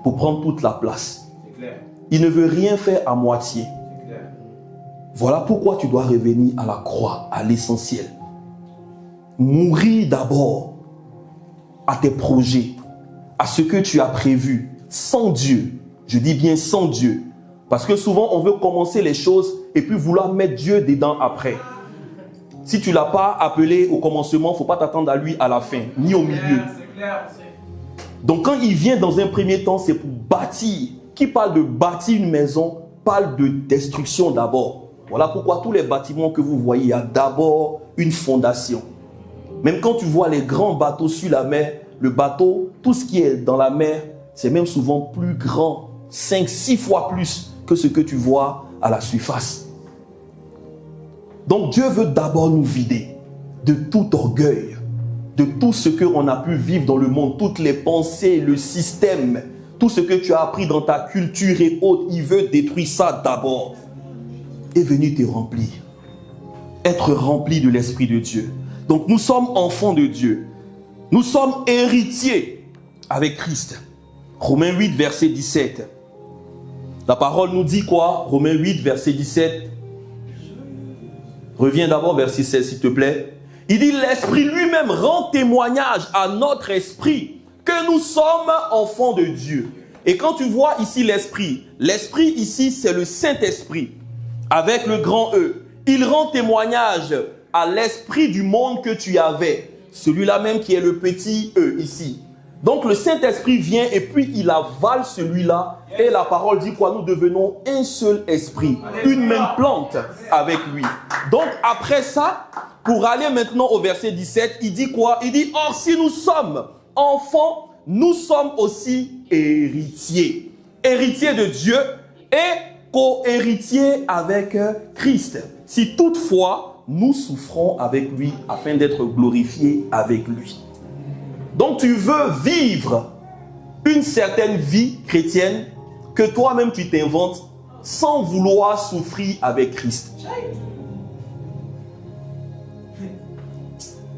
pour prendre toute la place. C'est clair. Il ne veut rien faire à moitié. C'est clair. Voilà pourquoi tu dois revenir à la croix, à l'essentiel. Mourir d'abord à tes projets, à ce que tu as prévu, sans Dieu. Je dis bien sans Dieu. Parce que souvent, on veut commencer les choses et puis vouloir mettre Dieu dedans après. Si tu ne l'as pas appelé au commencement, il ne faut pas t'attendre à lui à la fin, ni au milieu. C'est clair. Donc quand il vient dans un premier temps, c'est pour bâtir. Qui parle de bâtir une maison, parle de destruction d'abord. Voilà pourquoi tous les bâtiments que vous voyez, il y a d'abord une fondation. Même quand tu vois les grands bateaux sur la mer, le bateau, tout ce qui est dans la mer, c'est même souvent plus grand, 5-6 fois plus que ce que tu vois à la surface. Donc Dieu veut d'abord nous vider de tout orgueil, de tout ce qu'on a pu vivre dans le monde, toutes les pensées, le système, tout ce que tu as appris dans ta culture et autres. Il veut détruire ça d'abord et venir te remplir. Être rempli de l'Esprit de Dieu. Donc nous sommes enfants de Dieu. Nous sommes héritiers avec Christ. Romains 8, verset 17. La parole nous dit quoi? Romains 8, verset 17. Reviens d'abord verset 16, s'il te plaît. Il dit, l'Esprit lui-même rend témoignage à notre esprit que nous sommes enfants de Dieu. Et quand tu vois ici l'Esprit ici, c'est le Saint-Esprit, avec le grand E. Il rend témoignage à l'esprit du monde que tu avais. Celui-là même qui est le petit E ici. Donc le Saint-Esprit vient et puis il avale celui-là. Et la parole dit quoi? Nous devenons un seul esprit, une même plante avec lui. Donc après ça, pour aller maintenant au verset 17, il dit quoi? Il dit, or si nous sommes enfants, nous sommes aussi héritiers. Héritiers de Dieu et co-héritiers avec Christ. Si toutefois, nous souffrons avec lui afin d'être glorifiés avec lui. Donc tu veux vivre une certaine vie chrétienne que toi-même tu t'inventes sans vouloir souffrir avec Christ.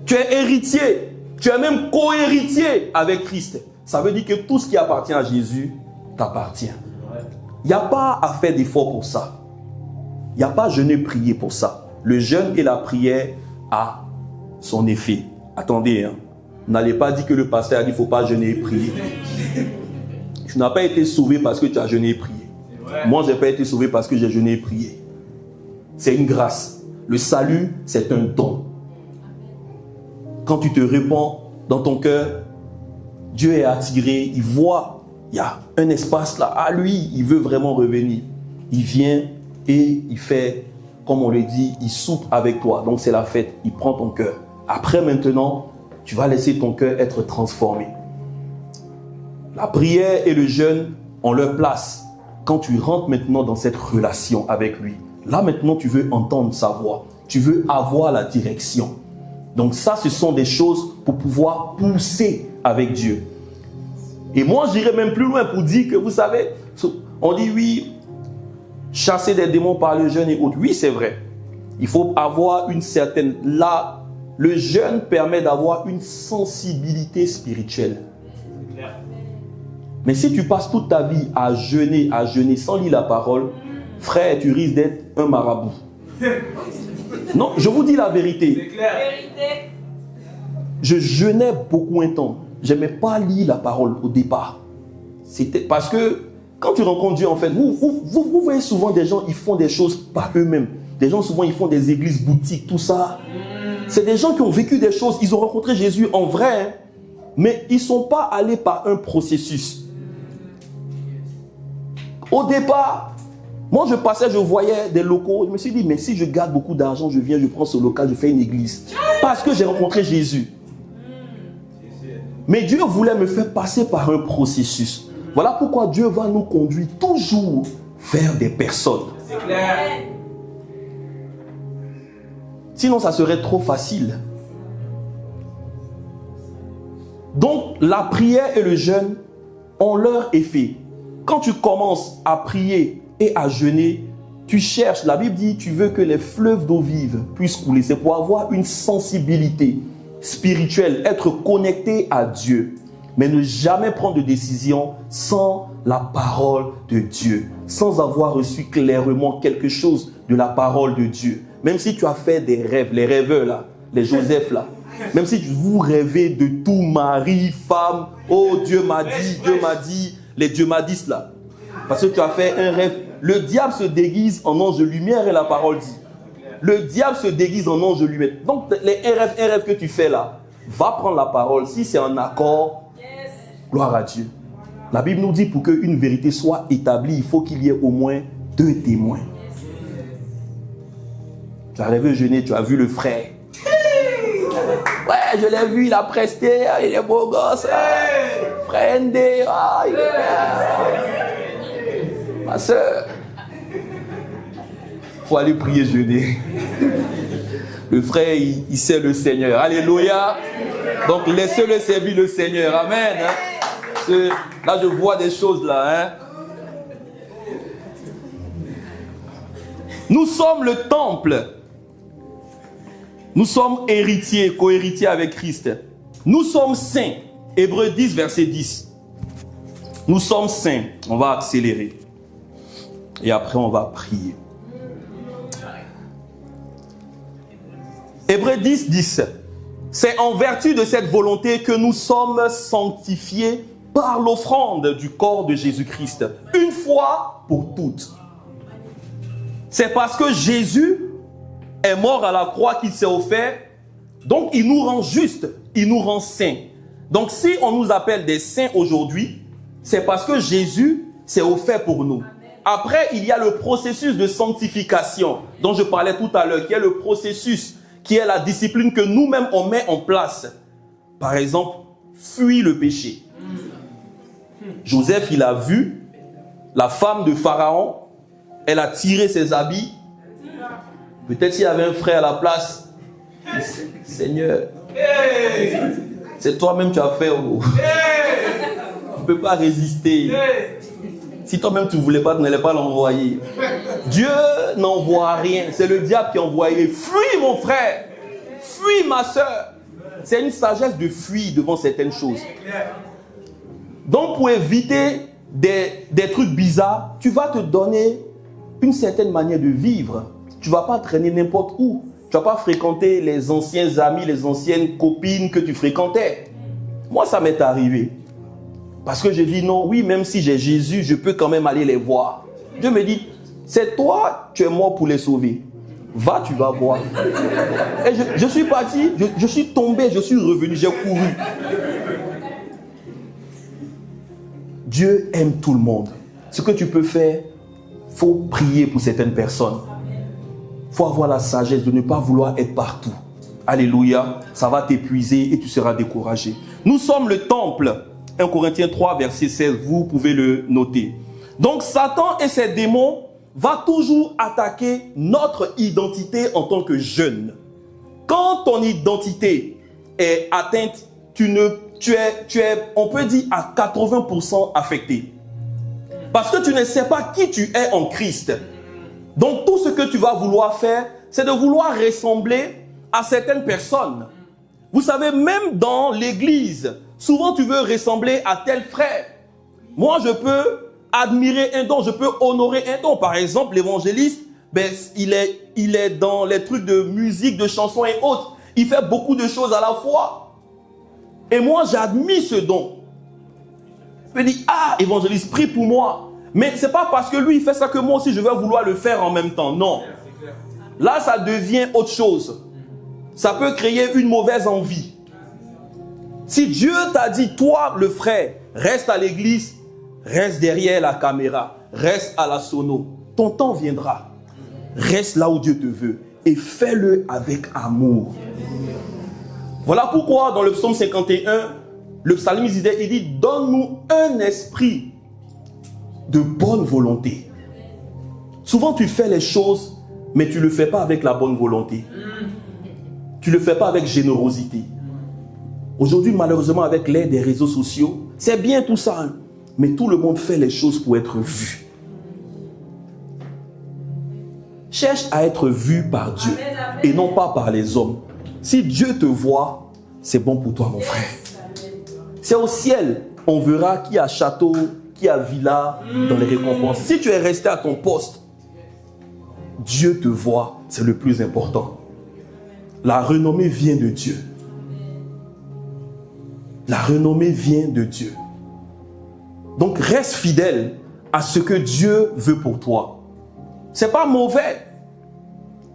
Tu es héritier, tu es même co-héritier avec Christ. Ça veut dire que tout ce qui appartient à Jésus t'appartient. Il n'y a pas à faire d'effort pour ça. Il n'y a pas à jeûner, prier pour ça. Le jeûne et la prière a son effet. Attendez, n'allez pas dire que le pasteur a dit qu'il ne faut pas jeûner et prier. Tu n'as pas été sauvé parce que tu as jeûné et prié. Moi, je n'ai pas été sauvé parce que j'ai jeûné et prié. C'est une grâce. Le salut, c'est un don. Quand tu te répands dans ton cœur, Dieu est attiré, il voit, il y a un espace là. Ah, lui, il veut vraiment revenir. Il vient et il fait, comme on le dit, il soupe avec toi. Donc c'est la fête, il prend ton cœur. Après maintenant, tu vas laisser ton cœur être transformé. La prière et le jeûne ont leur place quand tu rentres maintenant dans cette relation avec lui. Là maintenant, tu veux entendre sa voix. Tu veux avoir la direction. Donc ça, ce sont des choses pour pouvoir pousser avec Dieu. Et moi, j'irais même plus loin pour dire que, vous savez, on dit oui, chasser des démons par le jeûne et autres. Oui, c'est vrai. Il faut avoir une certaine... Là, le jeûne permet d'avoir une sensibilité spirituelle. Mais si tu passes toute ta vie à jeûner sans lire la parole, frère, tu risques d'être un marabout. Non, je vous dis la vérité. C'est clair. Je jeûnais beaucoup un temps. Je n'aimais pas lire la parole au départ. C'était parce que quand tu rencontres Dieu, en fait, vous voyez souvent des gens, ils font des choses par eux-mêmes. Des gens, souvent, ils font des églises boutiques, tout ça. C'est des gens qui ont vécu des choses. Ils ont rencontré Jésus en vrai, mais ils ne sont pas allés par un processus. Au départ, moi, je passais, je voyais des locaux. Je me suis dit, mais si je garde beaucoup d'argent, je viens, je prends ce local, je fais une église. Parce que j'ai rencontré Jésus. Mais Dieu voulait me faire passer par un processus. Voilà pourquoi Dieu va nous conduire toujours vers des personnes. C'est clair. Sinon, ça serait trop facile. Donc, la prière et le jeûne ont leur effet. Quand tu commences à prier et à jeûner, tu cherches, la Bible dit, tu veux que les fleuves d'eau vive puissent couler. C'est pour avoir une sensibilité spirituelle, être connecté à Dieu. Mais ne jamais prendre de décision sans la parole de Dieu, sans avoir reçu clairement quelque chose de la parole de Dieu. Même si tu as fait des rêves, les rêveurs là, les Joseph là, même si vous rêvez de tout, mari, femme, oh Dieu m'a dit, les Dieu m'adistes là, parce que tu as fait un rêve, le diable se déguise en ange de lumière et la parole dit. Le diable se déguise en ange de lumière. Donc les rêves que tu fais là, va prendre la parole. Si c'est en accord, gloire à Dieu. La Bible nous dit pour qu'une vérité soit établie, il faut qu'il y ait au moins 2 témoins. Tu as rêvé jeûner, tu as vu le frère. Ouais, je l'ai vu, il a presté, il est beau gosse. Frère Ndé, il est bien. Ma soeur. Il faut aller prier jeûner. Le frère, il sait le Seigneur. Alléluia. Donc, laissez-le servir le Seigneur. Amen. Là, je vois des choses là. Nous sommes le temple. Nous sommes héritiers, co-héritiers avec Christ. Nous sommes saints. Hébreux 10, verset 10. Nous sommes saints. On va accélérer. Et après, on va prier. Hébreux 10, 10. C'est en vertu de cette volonté que nous sommes sanctifiés par l'offrande du corps de Jésus-Christ, une fois pour toutes. C'est parce que Jésus est mort à la croix qu'il s'est offert, donc il nous rend justes, il nous rend saints. Donc si on nous appelle des saints aujourd'hui, c'est parce que Jésus s'est offert pour nous. Après, il y a le processus de sanctification dont je parlais tout à l'heure, qui est le processus, qui est la discipline que nous-mêmes on met en place. Par exemple, fuis le péché. Joseph, il a vu la femme de Pharaon, elle a tiré ses habits. Peut-être s'il y avait un frère à la place, Seigneur, c'est toi-même qui as fait. Oh. Tu ne peux pas résister. Si toi-même tu ne voulais pas, tu n'allais pas l'envoyer. Dieu n'envoie rien. C'est le diable qui a envoyé. Fuis mon frère. Fuis ma soeur. C'est une sagesse de fuir devant certaines choses. Donc pour éviter des trucs bizarres, tu vas te donner une certaine manière de vivre. Tu ne vas pas traîner n'importe où. Tu ne vas pas fréquenter les anciens amis, les anciennes copines que tu fréquentais. Moi, ça m'est arrivé. Parce que j'ai dit non, oui, même si j'ai Jésus, je peux quand même aller les voir. Dieu me dit, c'est toi, tu es mort pour les sauver. Va, tu vas voir. Et je suis parti, je suis tombé, je suis revenu, j'ai couru. Dieu aime tout le monde. Ce que tu peux faire, il faut prier pour certaines personnes. Il faut avoir la sagesse de ne pas vouloir être partout. Alléluia, ça va t'épuiser et tu seras découragé. Nous sommes le temple. 1 Corinthiens 3, verset 16, vous pouvez le noter. Donc Satan et ses démons vont toujours attaquer notre identité en tant que jeune. Quand ton identité est atteinte, tu es, on peut dire, à 80% affecté. Parce que tu ne sais pas qui tu es en Christ. Donc tout ce que tu vas vouloir faire, c'est de vouloir ressembler à certaines personnes. Vous savez, même dans l'église, souvent tu veux ressembler à tel frère. Moi, je peux admirer un don, je peux honorer un don. Par exemple, l'évangéliste, il est dans les trucs de musique, de chansons et autres. Il fait beaucoup de choses à la fois. Et moi, j'admire ce don. Je me dis, évangéliste, prie pour moi. Mais ce n'est pas parce que lui, il fait ça que moi aussi, je vais vouloir le faire en même temps. Non. Là, ça devient autre chose. Ça peut créer une mauvaise envie. Si Dieu t'a dit, toi, le frère, reste à l'église, reste derrière la caméra, reste à la sono, ton temps viendra. Reste là où Dieu te veut et fais-le avec amour. Voilà pourquoi dans le psaume 51, le psalmiste il dit, donne-nous un esprit de bonne volonté. Souvent tu fais les choses, mais tu ne le fais pas avec la bonne volonté. Tu ne le fais pas avec générosité. Aujourd'hui, malheureusement, avec l'aide des réseaux sociaux, c'est bien tout ça, hein, mais tout le monde fait les choses pour être vu. Cherche à être vu par Dieu et non pas par les hommes. Si Dieu te voit, c'est bon pour toi, mon frère. C'est au ciel, on verra qui a château, qui a villa dans les récompenses. Si tu es resté à ton poste, Dieu te voit, c'est le plus important. La renommée vient de Dieu. La renommée vient de Dieu. Donc reste fidèle à ce que Dieu veut pour toi. C'est pas mauvais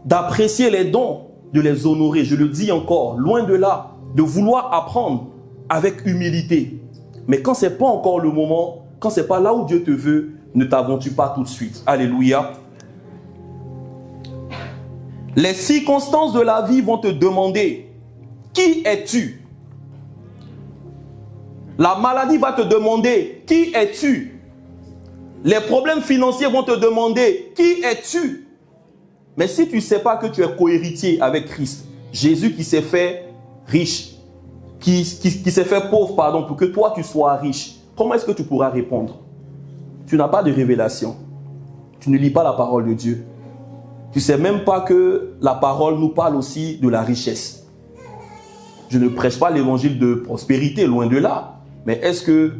d'apprécier les dons, de les honorer. Je le dis encore, loin de là, de vouloir apprendre avec humilité. Mais quand c'est pas encore le moment, quand c'est pas là où Dieu te veut, ne t'aventure pas tout de suite. Alléluia. Les circonstances de la vie vont te demander, qui es-tu? La maladie va te demander, qui es-tu? Les problèmes financiers vont te demander, qui es-tu? Mais si tu ne sais pas que tu es cohéritier avec Christ, Jésus qui s'est fait riche, qui s'est fait pauvre, pardon, pour que toi tu sois riche, comment est-ce que tu pourras répondre? Tu n'as pas de révélation. Tu ne lis pas la parole de Dieu. Tu ne sais même pas que la parole nous parle aussi de la richesse. Je ne prêche pas l'évangile de prospérité, loin de là. Mais est-ce que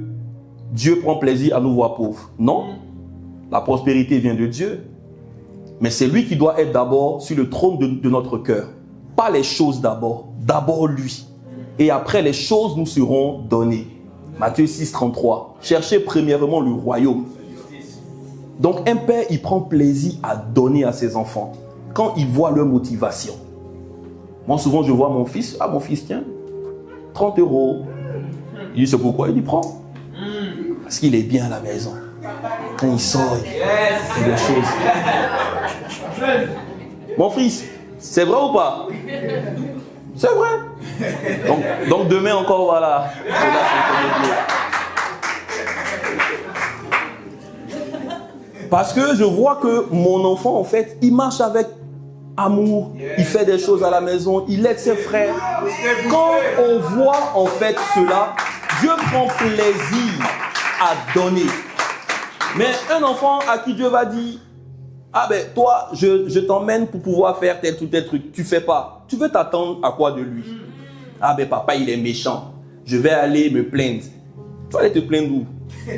Dieu prend plaisir à nous voir pauvres? Non. La prospérité vient de Dieu. Mais c'est lui qui doit être d'abord sur le trône de notre cœur. Pas les choses d'abord. D'abord lui. Et après les choses nous seront données. Matthieu 6, 33. Cherchez premièrement le royaume. Donc un père, il prend plaisir à donner à ses enfants quand il voit leur motivation. Moi souvent je vois mon fils, mon fils tiens, 30 €. Il dit c'est pourquoi? Il dit prends. Parce qu'il est bien à la maison. Quand il sort, il fait des choses. Mon fils, c'est vrai ou pas? C'est vrai. Donc demain encore, voilà. Parce que je vois que mon enfant, en fait, il marche avec amour, il fait des choses à la maison, il aide ses frères. Quand on voit en fait cela, Dieu prend plaisir à donner. Mais un enfant à qui Dieu va dire, toi, je t'emmène pour pouvoir faire tel ou tel truc, tu fais pas. Tu veux t'attendre à quoi de lui? Papa, il est méchant. Je vais aller me plaindre. Tu vas aller te plaindre où?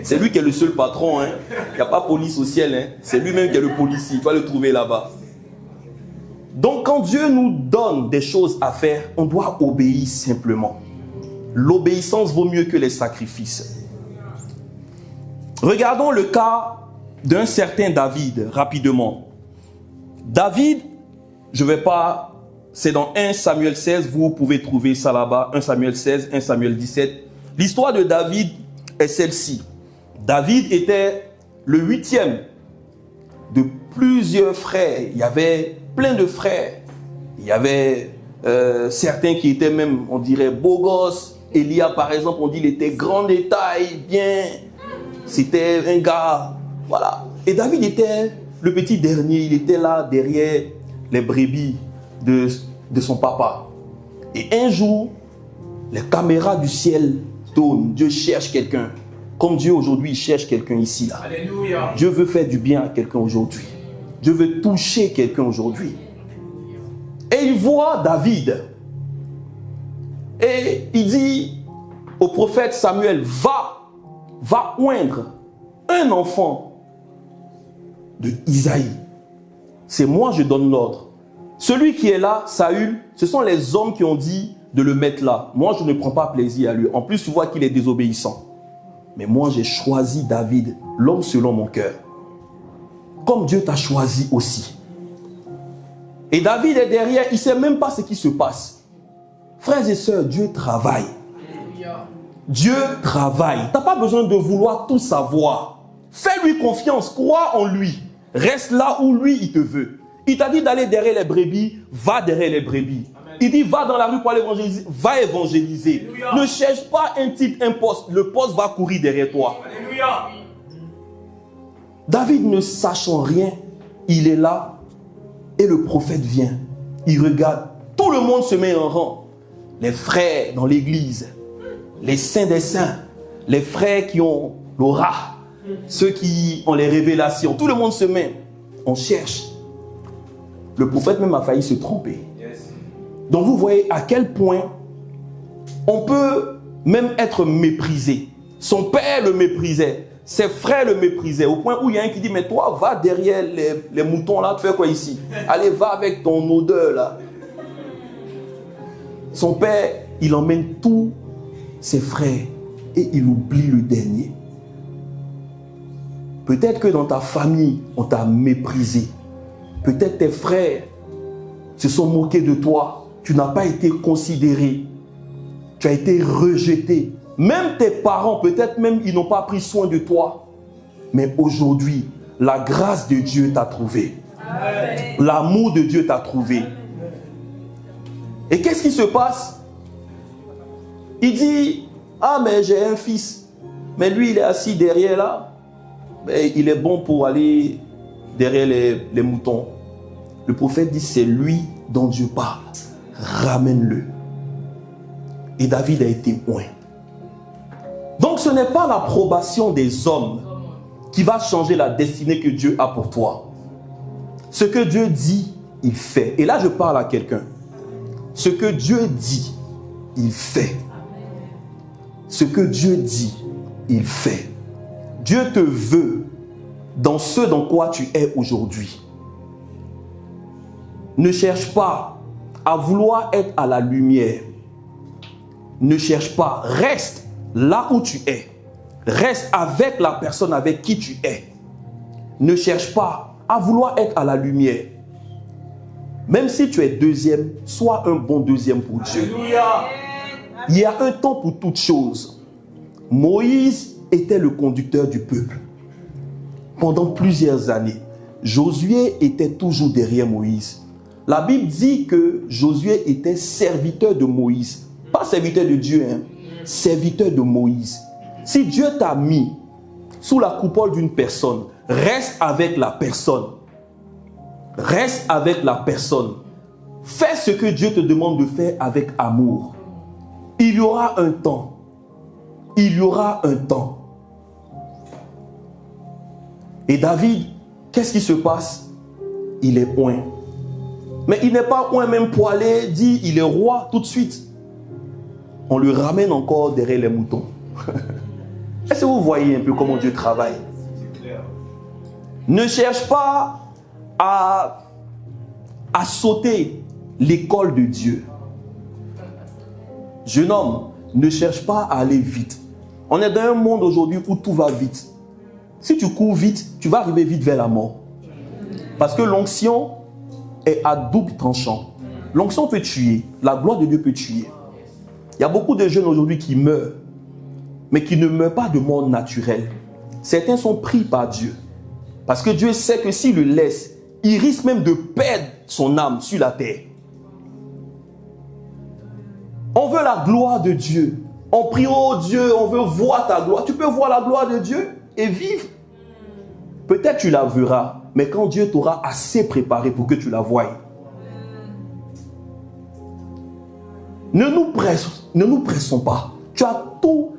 C'est lui qui est le seul patron. Il n'y a pas police au ciel. C'est lui-même qui est le policier. Tu vas le trouver là-bas. Donc, quand Dieu nous donne des choses à faire, on doit obéir simplement. L'obéissance vaut mieux que les sacrifices. Regardons le cas d'un certain David, rapidement. David, je ne vais pas... C'est dans 1 Samuel 16, vous pouvez trouver ça là-bas. 1 Samuel 16, 1 Samuel 17. L'histoire de David est celle-ci. David était le 8e de plusieurs frères. Il y avait plein de frères. Il y avait certains qui étaient même, on dirait, beaux gosses. Élia, par exemple, on dit qu'il était grand de taille, bien. C'était un gars, voilà. Et David était le petit dernier. Il était là derrière les brebis de son papa. Et un jour, les caméras du ciel tournent. Dieu cherche quelqu'un. Comme Dieu aujourd'hui, il cherche quelqu'un ici, là. Alléluia. Dieu veut faire du bien à quelqu'un aujourd'hui. Dieu veut toucher quelqu'un aujourd'hui. Et il voit David. Et il dit au prophète Samuel, va oindre un enfant de Isaïe. C'est moi, je donne l'ordre. Celui qui est là, Saül, ce sont les hommes qui ont dit de le mettre là. Moi, je ne prends pas plaisir à lui. En plus, tu vois qu'il est désobéissant. Mais moi, j'ai choisi David, l'homme selon mon cœur. Comme Dieu t'a choisi aussi. Et David est derrière, il ne sait même pas ce qui se passe. Frères et sœurs, Dieu travaille. Dieu travaille. Tu n'as pas besoin de vouloir tout savoir. Fais-lui confiance, crois en lui. Reste là où lui, il te veut. Il t'a dit d'aller derrière les brebis, va derrière les brebis. Amen. Il dit, va dans la rue pour aller évangéliser. Va évangéliser. Alléluia. Ne cherche pas un titre, un poste. Le poste va courir derrière toi. Alléluia. David, ne sachant rien, il est là et le prophète vient. Il regarde. Tout le monde se met en rang. Les frères dans l'église, les saints des saints, les frères qui ont l'aura, ceux qui ont les révélations. Tout le monde se met. On cherche. Le prophète même a failli se tromper. Yes. Donc vous voyez à quel point on peut même être méprisé. Son père le méprisait. Ses frères le méprisaient. Au point où il y a un qui dit, mais toi, va derrière les moutons là, tu fais quoi ici? Allez, va avec ton odeur là. Son père, il emmène tous ses frères et il oublie le dernier. Peut-être que dans ta famille, on t'a méprisé. Peut-être tes frères se sont moqués de toi. Tu n'as pas été considéré. Tu as été rejeté. Même tes parents, peut-être même, ils n'ont pas pris soin de toi. Mais aujourd'hui, la grâce de Dieu t'a trouvé. Amen. L'amour de Dieu t'a trouvé. Et qu'est-ce qui se passe? Il dit, ah mais j'ai un fils. Mais lui, il est assis derrière là. Mais il est bon pour aller derrière les moutons. Le prophète dit, c'est lui dont Dieu parle. Ramène-le. Et David a été oint. Donc ce n'est pas l'approbation des hommes qui va changer la destinée que Dieu a pour toi. Ce que Dieu dit, il fait. Et là, je parle à quelqu'un. Ce que Dieu dit, il fait. Ce que Dieu dit, il fait. Dieu te veut dans ce dans quoi tu es aujourd'hui. Ne cherche pas à vouloir être à la lumière. Ne cherche pas. Reste là où tu es. Reste avec la personne avec qui tu es. Ne cherche pas à vouloir être à la lumière. Même si tu es deuxième, sois un bon deuxième pour Dieu. Alléluia. Il y a un temps pour toutes choses. Moïse était le conducteur du peuple. Pendant plusieurs années, Josué était toujours derrière Moïse. La Bible dit que Josué était serviteur de Moïse. Pas serviteur de Dieu, hein? Serviteur de Moïse. Si Dieu t'a mis sous la coupole d'une personne, reste avec la personne. Reste avec la personne. Fais ce que Dieu te demande de faire avec amour. Il y aura un temps. Il y aura un temps. Et David, qu'est-ce qui se passe? Il est oint. Mais il n'est pas oint même pour aller dire il est roi tout de suite. On le ramène encore derrière les moutons. Est-ce que vous voyez un peu comment Dieu travaille? C'est clair. Ne cherche pas à sauter l'école de Dieu. Jeune homme, ne cherche pas à aller vite. On est dans un monde aujourd'hui où tout va vite. Si tu cours vite, tu vas arriver vite vers la mort. Parce que l'onction est à double tranchant. L'onction peut tuer, la gloire de Dieu peut tuer. Il y a beaucoup de jeunes aujourd'hui qui meurent, mais qui ne meurent pas de mort naturelle. Certains sont pris par Dieu. Parce que Dieu sait que s'il le laisse, il risque même de perdre son âme sur la terre. On veut la gloire de Dieu. On prie, oh Dieu, on veut voir ta gloire. Tu peux voir la gloire de Dieu et vivre. Peut-être tu la verras, mais quand Dieu t'aura assez préparé pour que tu la voies. Ne nous pressons pas. Tu as tout.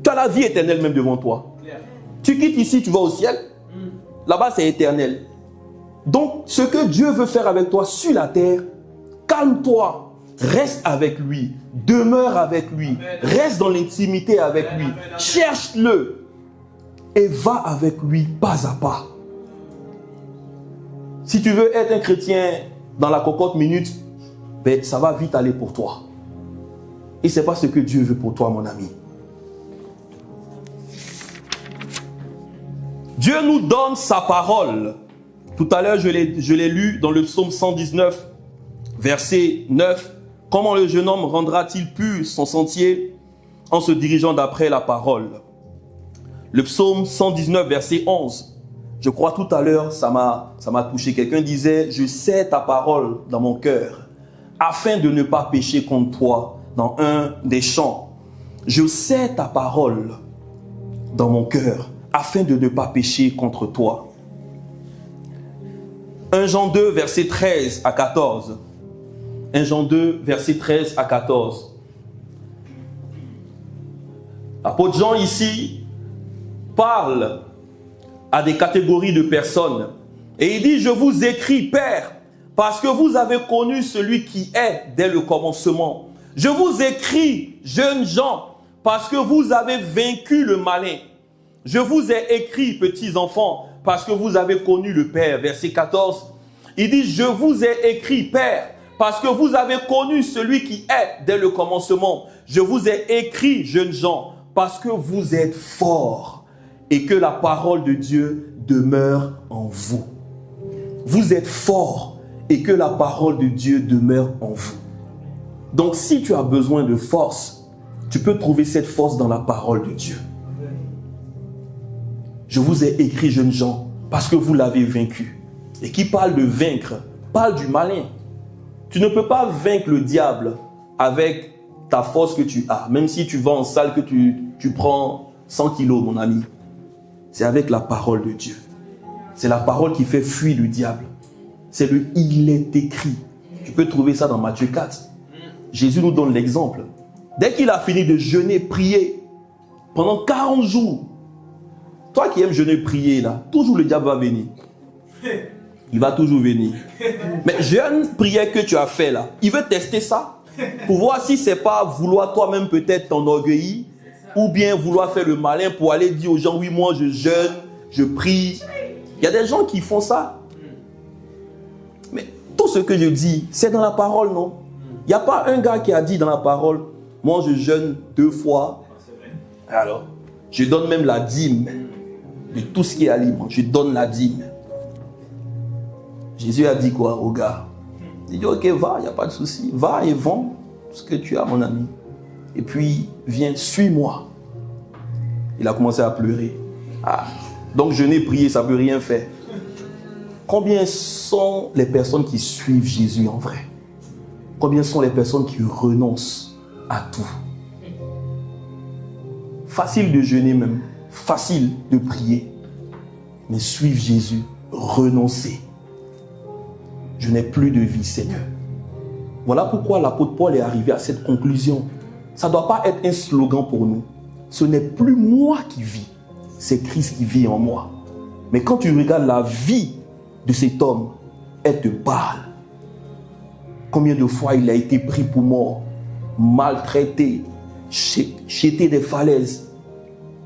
Tu as la vie éternelle même devant toi. Tu quittes ici, tu vas au ciel. Là-bas, c'est éternel. Donc, ce que Dieu veut faire avec toi sur la terre, calme-toi. Reste avec lui. Demeure avec lui. Reste dans l'intimité avec lui. Cherche-le. Et va avec lui pas à pas. Si tu veux être un chrétien dans la cocotte minute, ben, ça va vite aller pour toi. Et ce n'est pas ce que Dieu veut pour toi, mon ami. Dieu nous donne sa parole. Tout à l'heure, je l'ai lu dans le psaume 119, verset 9. Comment le jeune homme rendra-t-il pur son sentier en se dirigeant d'après la parole? Le psaume 119, verset 11. Je crois tout à l'heure, ça m'a touché. Quelqu'un disait, je sais ta parole dans mon cœur. afin de ne pas pécher contre toi dans un des chants. Je sais ta parole dans mon cœur, afin de ne pas pécher contre toi. 1 Jean 2, verset 13 à 14. 1 Jean 2, verset 13 à 14. L'apôtre Jean ici parle à des catégories de personnes. Et il dit, je vous écris, Père, parce que vous avez connu celui qui est dès le commencement. Je vous écris, jeunes gens, parce que vous avez vaincu le malin. Je vous ai écrit, petits enfants, parce que vous avez connu le Père. Verset 14, il dit, je vous ai écrit, Père, parce que vous avez connu celui qui est dès le commencement. Je vous ai écrit, jeunes gens, parce que vous êtes forts et que la parole de Dieu demeure en vous. Vous êtes forts et que la parole de Dieu demeure en vous. Donc, si tu as besoin de force, tu peux trouver cette force dans la parole de Dieu. Je vous ai écrit, jeunes gens, parce que vous l'avez vaincu. Et qui parle de vaincre, parle du malin. Tu ne peux pas vaincre le diable avec ta force que tu as. Même si tu vas en salle, que tu prends 100 kilos, mon ami. C'est avec la parole de Dieu. C'est la parole qui fait fuir le diable. C'est le « il est écrit ». Tu peux trouver ça dans Matthieu 4. Jésus nous donne l'exemple. Dès qu'il a fini de jeûner, prier, pendant 40 jours, toi qui aimes jeûner, prier, là, toujours le diable va venir. Il va toujours venir. Mais jeûne, prière que tu as fait là, il veut tester ça pour voir si c'est pas vouloir toi-même peut-être t'enorgueillir ou bien vouloir faire le malin pour aller dire aux gens, oui, moi je jeûne, je prie. Il y a des gens qui font ça. Mais tout ce que je dis, c'est dans la parole, non? Il n'y a pas un gars qui a dit dans la parole, moi je jeûne 2 fois. Alors, je donne même la dîme de tout ce qui est aliment. Je donne la dîme. Jésus a dit quoi au gars? Il dit, ok, va, il n'y a pas de souci. Va et vends ce que tu as, mon ami. Et puis, viens, suis-moi. Il a commencé à pleurer. Ah, donc jeûner, prier, ça ne peut rien faire. Combien sont les personnes qui suivent Jésus en vrai? Combien sont les personnes qui renoncent à tout? Facile de jeûner même, facile de prier. Mais suivre Jésus, renoncer. Je n'ai plus de vie, Seigneur. Voilà pourquoi l'apôtre Paul est arrivé à cette conclusion. Ça ne doit pas être un slogan pour nous. Ce n'est plus moi qui vis, c'est Christ qui vit en moi. Mais quand tu regardes la vie de cet homme, elle te parle. Combien de fois il a été pris pour mort, maltraité, jeté des falaises.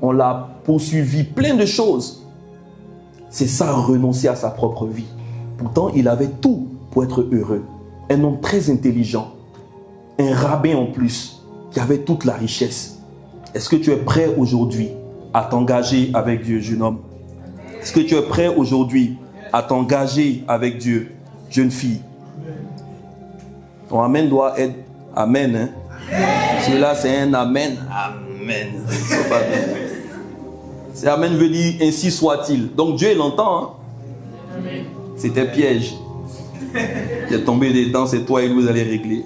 On l'a poursuivi, plein de choses. C'est ça, renoncer à sa propre vie. Pourtant, il avait tout pour être heureux. Un homme très intelligent, un rabbin en plus, qui avait toute la richesse. Est-ce que tu es prêt aujourd'hui à t'engager avec Dieu, jeune homme? Est-ce que tu es prêt aujourd'hui à t'engager avec Dieu, jeune fille? Ton amen doit être amen. Hein? Celui-là, c'est un amen. Amen. C'est amen veut dire ainsi soit-il. Donc Dieu, il entend. Hein? C'était piège. Il est tombé dedans, c'est toi et vous allez régler.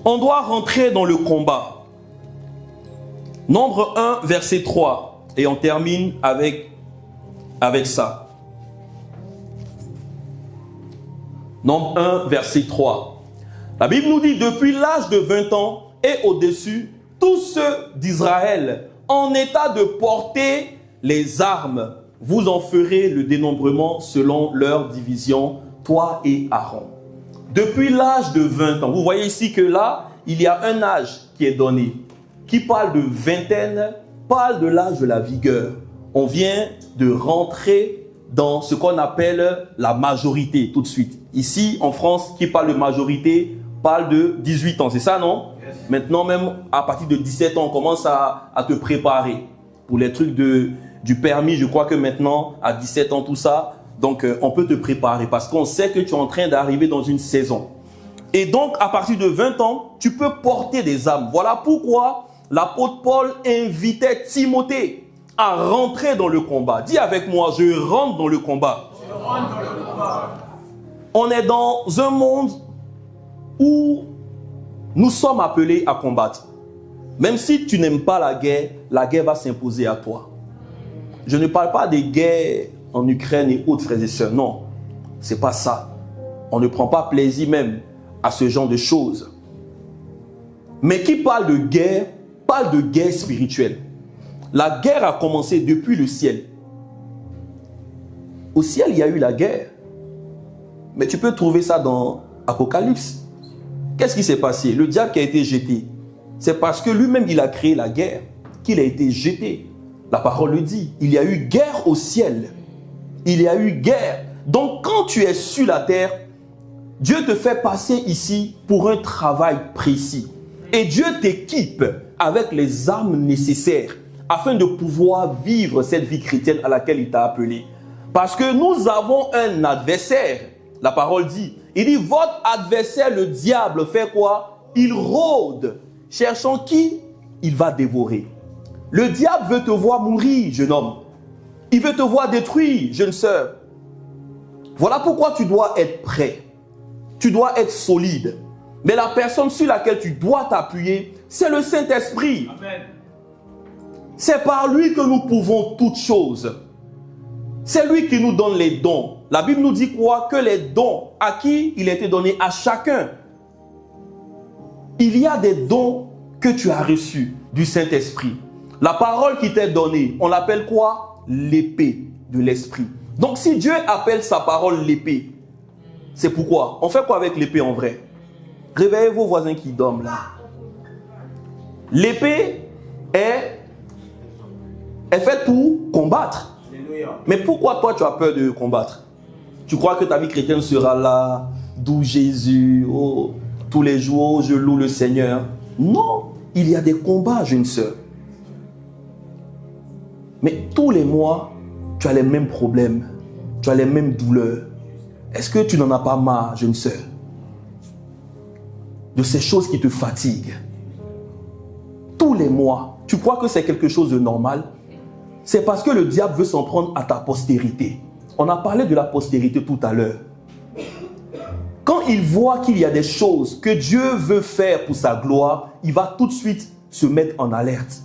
On doit rentrer dans le combat. Nombre 1, verset 3. Et on termine avec ça. Nombre 1, verset 3. La Bible nous dit, depuis l'âge de 20 ans et au-dessus, tous ceux d'Israël en état de porter les armes, vous en ferez le dénombrement selon leur division, toi et Aaron. Depuis l'âge de 20 ans, vous voyez ici que là, il y a un âge qui est donné. Qui parle de vingtaine, parle de l'âge de la vigueur. On vient de rentrer dans ce qu'on appelle la majorité tout de suite. Ici, en France, qui parle de majorité, parle de 18 ans, c'est ça, non? Yes. Maintenant, même à partir de 17 ans, on commence à te préparer. Pour les trucs du permis, je crois que maintenant, à 17 ans, tout ça, donc on peut te préparer parce qu'on sait que tu es en train d'arriver dans une saison. Et donc, à partir de 20 ans, tu peux porter des armes. Voilà pourquoi l'apôtre Paul invitait Timothée à rentrer dans le combat. Dis avec moi, je rentre dans le combat. Je rentre dans le combat. On est dans un monde où nous sommes appelés à combattre. Même si tu n'aimes pas la guerre va s'imposer à toi. Je ne parle pas des guerres en Ukraine et autres, frères et sœurs. Non, c'est pas ça. On ne prend pas plaisir même à ce genre de choses. Mais qui parle de guerre spirituelle. La guerre a commencé depuis le ciel. Au ciel, il y a eu la guerre. Mais tu peux trouver ça dans Apocalypse. Qu'est-ce qui s'est passé? Le diable qui a été jeté. C'est parce que lui-même, il a créé la guerre qu'il a été jeté. La parole le dit. Il y a eu guerre au ciel. Il y a eu guerre. Donc, quand tu es sur la terre, Dieu te fait passer ici pour un travail précis. Et Dieu t'équipe avec les armes nécessaires afin de pouvoir vivre cette vie chrétienne à laquelle il t'a appelé. Parce que nous avons un adversaire. La parole dit, il dit, votre adversaire, le diable, fait quoi? Il rôde, cherchant qui il va dévorer. Le diable veut te voir mourir, jeune homme. Il veut te voir détruire, jeune sœur. Voilà pourquoi tu dois être prêt. Tu dois être solide. Mais la personne sur laquelle tu dois t'appuyer, c'est le Saint-Esprit. Amen. C'est par lui que nous pouvons toutes choses. C'est lui qui nous donne les dons. La Bible nous dit quoi? Que les dons, à qui il a été donné? À chacun. Il y a des dons que tu as reçus du Saint-Esprit. La parole qui t'est donnée, on l'appelle quoi? L'épée de l'Esprit. Donc si Dieu appelle sa parole l'épée, c'est pourquoi? On fait quoi avec l'épée en vrai? Réveillez vos voisins qui dorment là. L'épée est faite pour combattre. Alléluia. Mais pourquoi toi tu as peur de combattre? Tu crois que ta vie chrétienne sera là, d'où Jésus, oh, tous les jours je loue le Seigneur? Non, il y a des combats, jeune sœur. Mais tous les mois, tu as les mêmes problèmes, tu as les mêmes douleurs. Est-ce que tu n'en as pas marre, jeune sœur, de ces choses qui te fatiguent? Tous les mois, tu crois que c'est quelque chose de normal? C'est parce que le diable veut s'en prendre à ta postérité. On a parlé de la postérité tout à l'heure. Quand il voit qu'il y a des choses que Dieu veut faire pour sa gloire, il va tout de suite se mettre en alerte.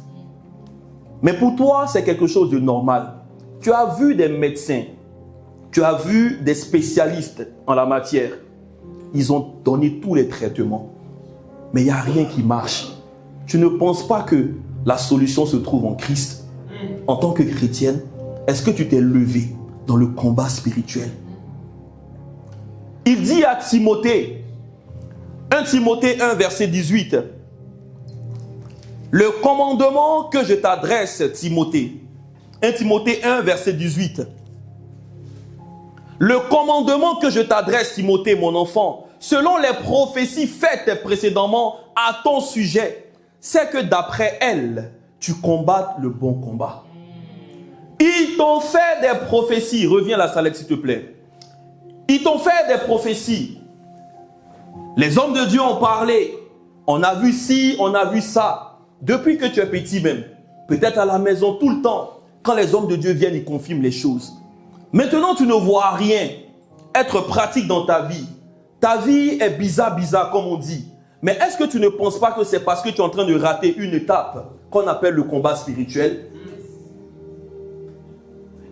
Mais pour toi, c'est quelque chose de normal. Tu as vu des médecins, tu as vu des spécialistes en la matière. Ils ont donné tous les traitements. Mais il n'y a rien qui marche. Tu ne penses pas que la solution se trouve en Christ? En tant que chrétienne, est-ce que tu t'es levé dans le combat spirituel? Il dit à Timothée, 1 Timothée 1, verset 18, le commandement que je t'adresse, Timothée, 1 Timothée 1, verset 18, le commandement que je t'adresse, Timothée, mon enfant, selon les prophéties faites précédemment à ton sujet, c'est que d'après elles, tu combattes le bon combat. Ils t'ont fait des prophéties. Reviens à la salle, s'il te plaît. Ils t'ont fait des prophéties. Les hommes de Dieu ont parlé. On a vu ci, on a vu ça. Depuis que tu es petit même. Peut-être à la maison tout le temps. Quand les hommes de Dieu viennent, ils confirment les choses. Maintenant, tu ne vois rien être pratique dans ta vie. Ta vie est bizarre, comme on dit. Mais est-ce que tu ne penses pas que c'est parce que tu es en train de rater une étape qu'on appelle le combat spirituel?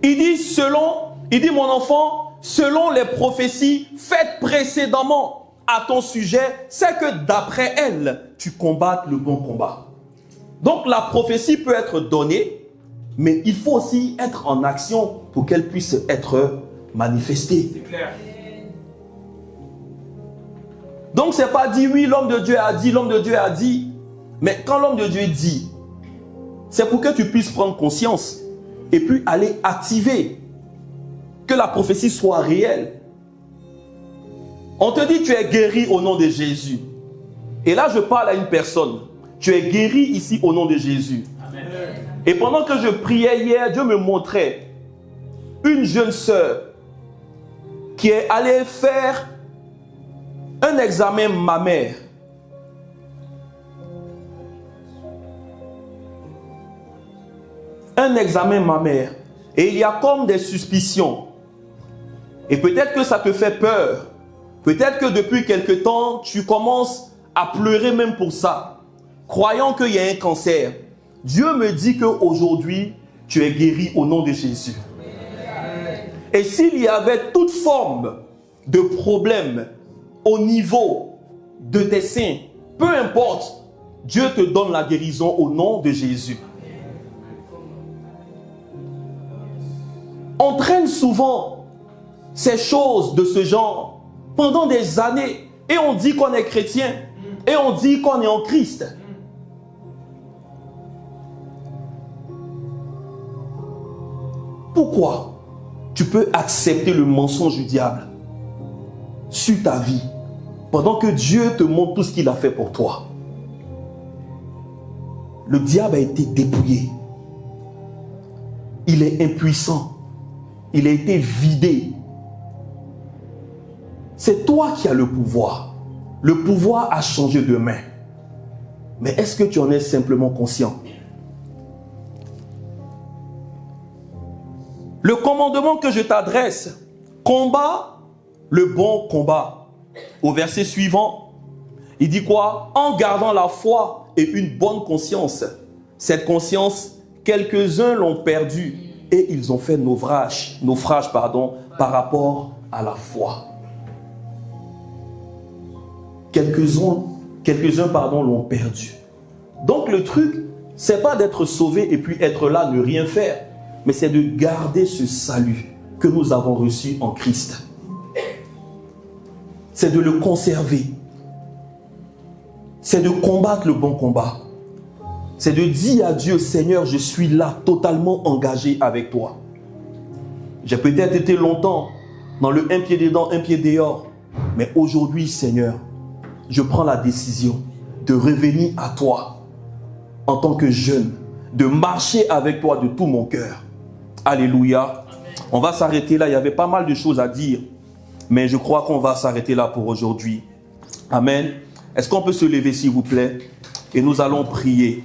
Il dit mon enfant, selon les prophéties faites précédemment à ton sujet, c'est que d'après elles, tu combattes le bon combat. Donc la prophétie peut être donnée, mais il faut aussi être en action pour qu'elle puisse être manifestée. C'est clair. Donc c'est pas dit, oui, l'homme de Dieu a dit, l'homme de Dieu a dit. Mais quand l'homme de Dieu dit, c'est pour que tu puisses prendre conscience et puis aller activer, que la prophétie soit réelle. On te dit, tu es guéri au nom de Jésus. Et là, je parle à une personne. Tu es guéri ici au nom de Jésus. Amen. Et pendant que je priais hier, Dieu me montrait une jeune sœur qui est allée faire un examen mammaire. Un examen mammaire. Et il y a comme des suspicions. Et peut-être que ça te fait peur. Peut-être que depuis quelque temps, tu commences à pleurer même pour ça, croyant qu'il y a un cancer. Dieu me dit qu'aujourd'hui, tu es guéri au nom de Jésus. Et s'il y avait toute forme de problème au niveau de tes seins, peu importe, Dieu te donne la guérison au nom de Jésus. On traîne souvent ces choses de ce genre pendant des années et on dit qu'on est chrétien et on dit qu'on est en Christ. Pourquoi tu peux accepter le mensonge du diable sur ta vie pendant que Dieu te montre tout ce qu'il a fait pour toi? Le diable a été dépouillé. Il est impuissant. Il a été vidé. C'est toi qui as le pouvoir. Le pouvoir a changé de main. Mais est-ce que tu en es simplement conscient? Le commandement que je t'adresse, combat le bon combat. Au verset suivant, il dit quoi? En gardant la foi et une bonne conscience. Cette conscience, quelques-uns l'ont perdue et ils ont fait naufrage par rapport à la foi. Quelques-uns l'ont perdu. Donc le truc, c'est pas d'être sauvé et puis être là, ne rien faire, mais c'est de garder ce salut que nous avons reçu en Christ. C'est de le conserver. C'est de combattre le bon combat. C'est de dire à Dieu, Seigneur, je suis là, totalement engagé avec toi. J'ai peut-être été longtemps dans le un pied dedans, un pied dehors. Mais aujourd'hui, Seigneur, je prends la décision de revenir à toi en tant que jeune, de marcher avec toi de tout mon cœur. Alléluia. On va s'arrêter là. Il y avait pas mal de choses à dire, mais je crois qu'on va s'arrêter là pour aujourd'hui. Amen. Est-ce qu'on peut se lever, s'il vous plaît? Et nous allons prier.